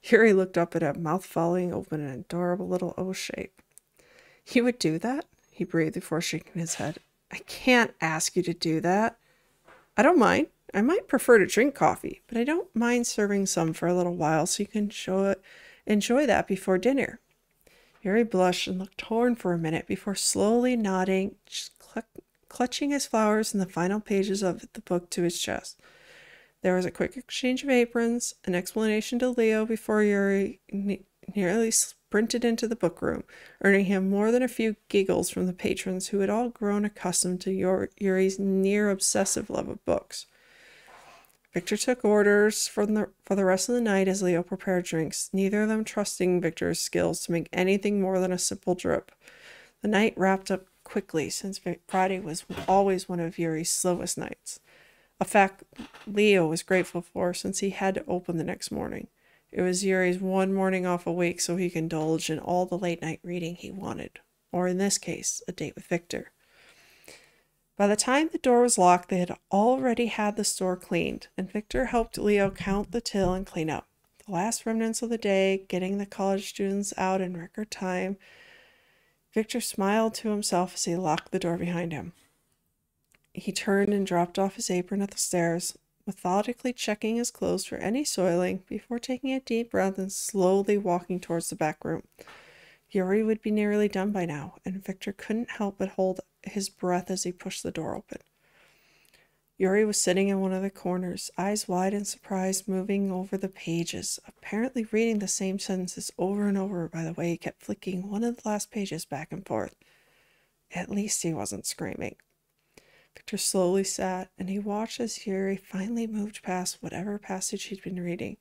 Yuri looked up at him, mouth falling open in an adorable little O shape. You would do that? He breathed before shaking his head. I can't ask you to do that. I don't mind. I might prefer to drink coffee, but I don't mind serving some for a little while so you can enjoy that before dinner. Yuri blushed and looked torn for a minute before slowly nodding, clutching his flowers and the final pages of the book to his chest. There was a quick exchange of aprons, an explanation to Leo before Yuri nearly sprinted into the book room, earning him more than a few giggles from the patrons who had all grown accustomed to Yuri's near-obsessive love of books. Victor took orders for the rest of the night as Leo prepared drinks, neither of them trusting Victor's skills to make anything more than a simple drip. The night wrapped up quickly, since Friday was always one of Yuri's slowest nights, a fact Leo was grateful for since he had to open the next morning. It was Yuri's one morning off a week so he could indulge in all the late-night reading he wanted, or in this case, a date with Victor. By the time the door was locked, they had already had the store cleaned, and Victor helped Leo count the till and clean up. The last remnants of the day, getting the college students out in record time. Victor smiled to himself as he locked the door behind him. He turned and dropped off his apron at the stairs, methodically checking his clothes for any soiling before taking a deep breath and slowly walking towards the back room. Yuri would be nearly done by now, and Victor couldn't help but hold his breath as he pushed the door open. Yuri was sitting in one of the corners, eyes wide in surprise, moving over the pages, apparently reading the same sentences over and over by the way he kept flicking one of the last pages back and forth. At least he wasn't screaming. Victor slowly sat, and he watched as Yuri finally moved past whatever passage he'd been reading,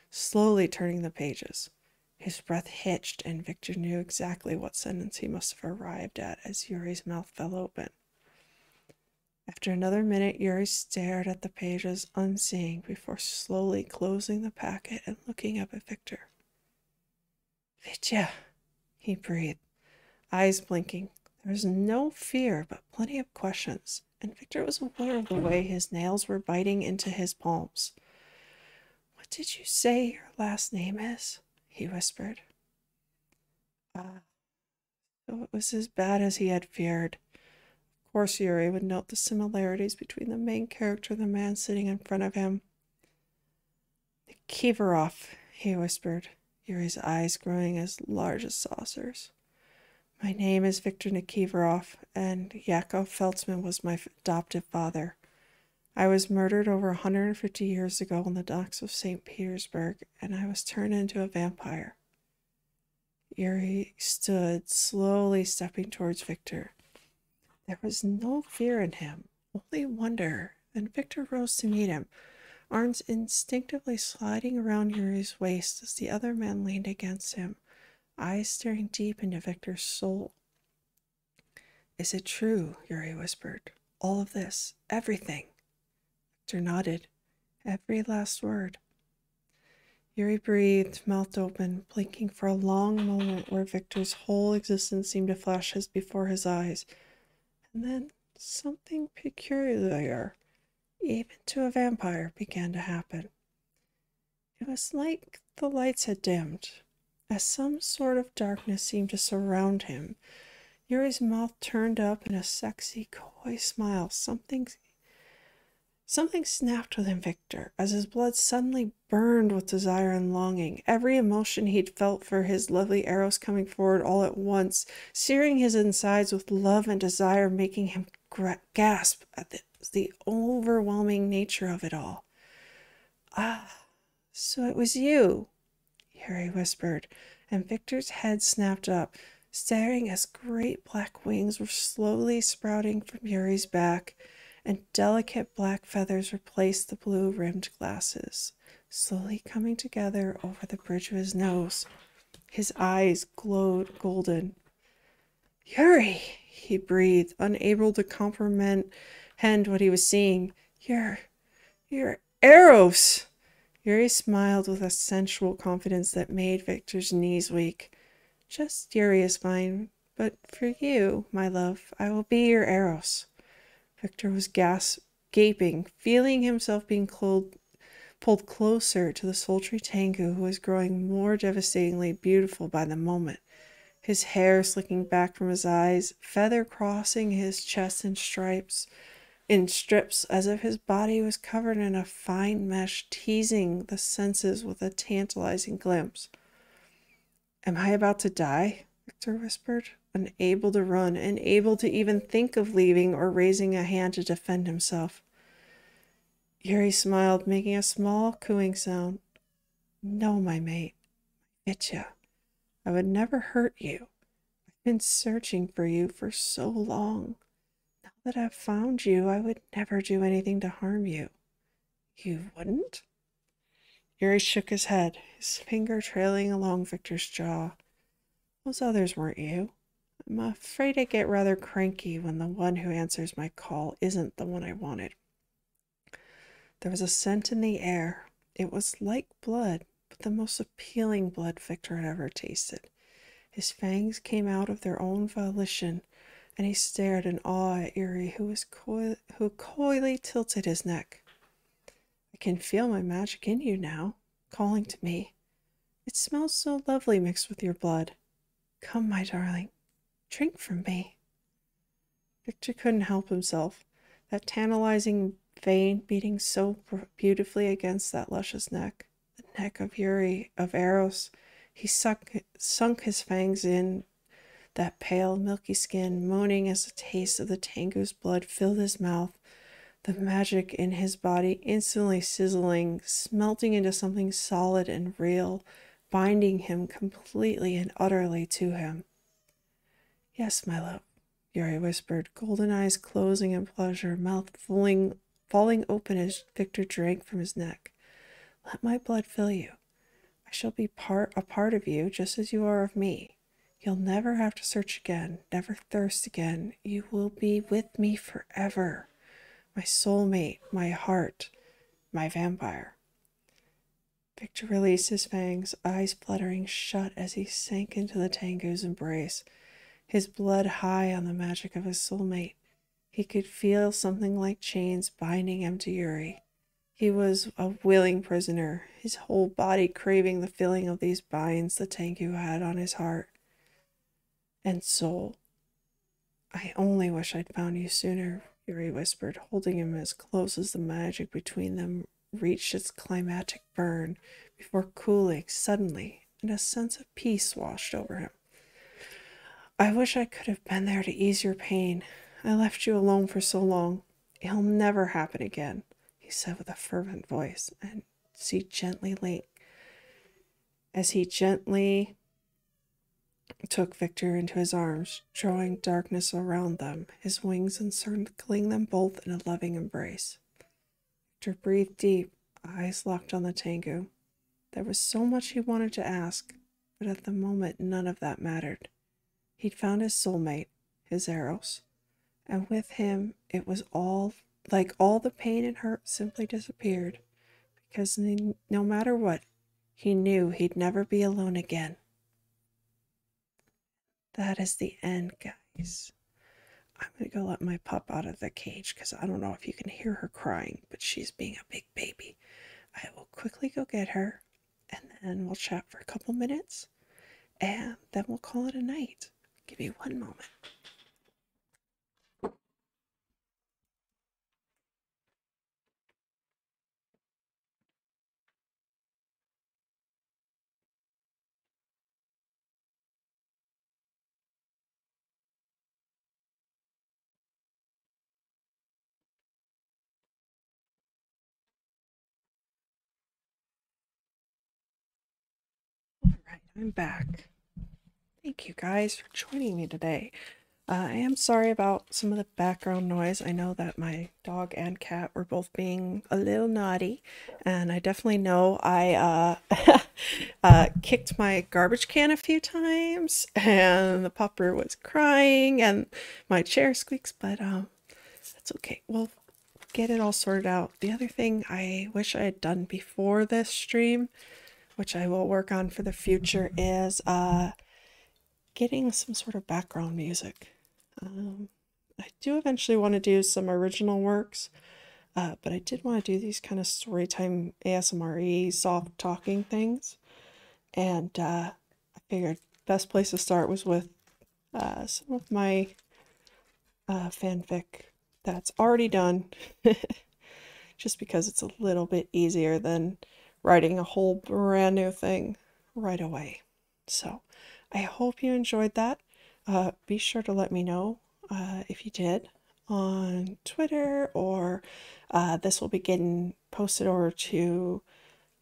slowly turning the pages. His breath hitched, and Victor knew exactly what sentence he must have arrived at as Yuri's mouth fell open. After another minute, Yuri stared at the pages, unseeing, before slowly closing the packet and looking up at Victor. "Vitya," he breathed, eyes blinking. There was no fear, but plenty of questions, and Victor was aware of the way his nails were biting into his palms. "What did you say your last name is?" he whispered. So it was as bad as he had feared. Of course, Yuri would note the similarities between the main character and the man sitting in front of him. "Nikiforov," he whispered, Yuri's eyes growing as large as saucers. "My name is Viktor Nikiforov, and Yakov Feltzman was my adoptive father. I was murdered over 150 years ago on the docks of St. Petersburg, and I was turned into a vampire." Yuri stood, slowly stepping towards Victor. There was no fear in him, only wonder, and Victor rose to meet him, arms instinctively sliding around Yuri's waist as the other man leaned against him, eyes staring deep into Victor's soul. "Is it true?" Yuri whispered. "All of this, everything?" Victor nodded, every last word. Yuri breathed, mouth open, blinking for a long moment where Victor's whole existence seemed to flash before his eyes. And then something peculiar, even to a vampire, began to happen. It was like the lights had dimmed, as some sort of darkness seemed to surround him. Yuri's mouth turned up in a sexy, coy smile. Something snapped within Victor, as his blood suddenly burned with desire and longing. Every emotion he'd felt for his lovely Eros coming forward all at once, searing his insides with love and desire, making him gasp at the overwhelming nature of it all. "Ah, so it was you," Yuri whispered, and Victor's head snapped up, staring as great black wings were slowly sprouting from Yuri's back, and delicate black feathers replaced the blue-rimmed glasses, slowly coming together over the bridge of his nose. His eyes glowed golden. "Yuri," he breathed, unable to comprehend what he was seeing. You're Eros!" Yuri smiled with a sensual confidence that made Victor's knees weak. "Just Yuri is fine, but for you, my love, I will be your Eros." Victor was gaping, feeling himself being pulled closer to the sultry Tengu, who was growing more devastatingly beautiful by the moment. His hair slicking back from his eyes, feather crossing his chest in strips, as if his body was covered in a fine mesh, teasing the senses with a tantalizing glimpse. "Am I about to die?" Victor whispered, unable to run, unable to even think of leaving or raising a hand to defend himself. Yuri smiled, making a small cooing sound. "No, my mate, Vitya, I would never hurt you. I've been searching for you for so long. Now that I've found you, I would never do anything to harm you." "You wouldn't?" Yuri shook his head, his finger trailing along Victor's jaw. "Those others weren't you. I'm afraid I get rather cranky when the one who answers my call isn't the one I wanted." There was a scent in the air. It was like blood, but the most appealing blood Victor had ever tasted. His fangs came out of their own volition, and he stared in awe at Yuri, who coyly tilted his neck. "I can feel my magic in you now, calling to me. It smells so lovely mixed with your blood. Come, my darling, drink from me." Victor couldn't help himself. That tantalizing vein beating so beautifully against that luscious neck, the neck of Yuri, of Eros. He sunk his fangs in that pale, milky skin, moaning as the taste of the Tengu's blood filled his mouth, the magic in his body instantly sizzling, smelting into something solid and real, binding him completely and utterly to him. "Yes, my love," Yuri whispered, golden eyes closing in pleasure, mouth falling open as Victor drank from his neck. "Let my blood fill you. I shall be a part of you, just as you are of me. You'll never have to search again, never thirst again. You will be with me forever. My soulmate, my heart, my vampire. Victor released his fangs, eyes fluttering shut as he sank into the Tengu's embrace, his blood high on the magic of his soulmate. He could feel something like chains binding him to Yuri. He was a willing prisoner, his whole body craving the feeling of these binds the Tengu had on his heart and soul. I only wish I'd found you sooner, Yuri whispered, holding him as close as the magic between them reached its climatic burn before cooling suddenly, and a sense of peace washed over him. I wish I could have been there to ease your pain. I left you alone for so long. It'll never happen again, he said with a fervent voice, and as he gently took Victor into his arms, drawing darkness around them, his wings encircling them both in a loving embrace. Victor breathed deep, eyes locked on the Tengu. There was so much he wanted to ask, but at the moment none of that mattered. He'd found his soulmate, his Eros, and with him it was all the pain and hurt simply disappeared, because no matter what, he knew he'd never be alone again. That is the end, guys. I'm going to go let my pup out of the cage because I don't know if you can hear her crying, but she's being a big baby. I will quickly go get her, and then we'll chat for a couple minutes, and then we'll call it a night. Give me one moment. All right, I'm back. Thank you guys for joining me today. I am sorry about some of the background noise. I know that my dog and cat were both being a little naughty, and I definitely know I kicked my garbage can a few times, and the pupper was crying, and my chair squeaks, but that's okay. We'll get it all sorted out. The other thing I wish I had done before this stream, which I will work on for the future, is getting some sort of background music. I do eventually want to do some original works, but I did want to do these kind of storytime ASMR-y soft talking things, and I figured best place to start was with some of my fanfic that's already done, just because it's a little bit easier than writing a whole brand new thing right away. So I hope you enjoyed that. Be sure to let me know if you did on Twitter, or this will be getting posted over to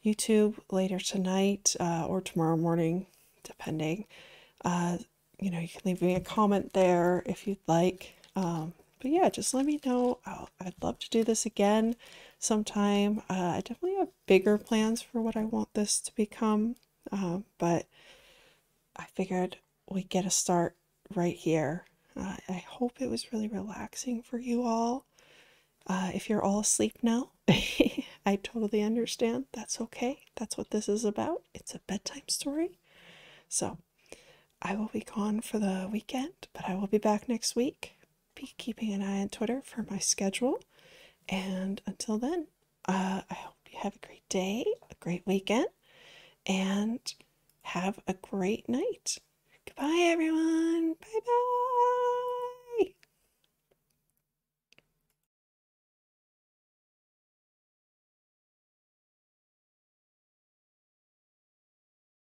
YouTube later tonight or tomorrow morning, depending. You know, you can leave me a comment there if you'd like. But yeah, just let me know. I'd love to do this again sometime. I definitely have bigger plans for what I want this to become, but I figured we'd get a start right here. I hope it was really relaxing for you all. If you're all asleep now, I totally understand. That's okay. That's what this is about. It's a bedtime story. So I will be gone for the weekend, but I will be back next week. Be keeping an eye on Twitter for my schedule. And until then, I hope you have a great day, a great weekend, and have a great night. Goodbye, everyone. Bye-bye.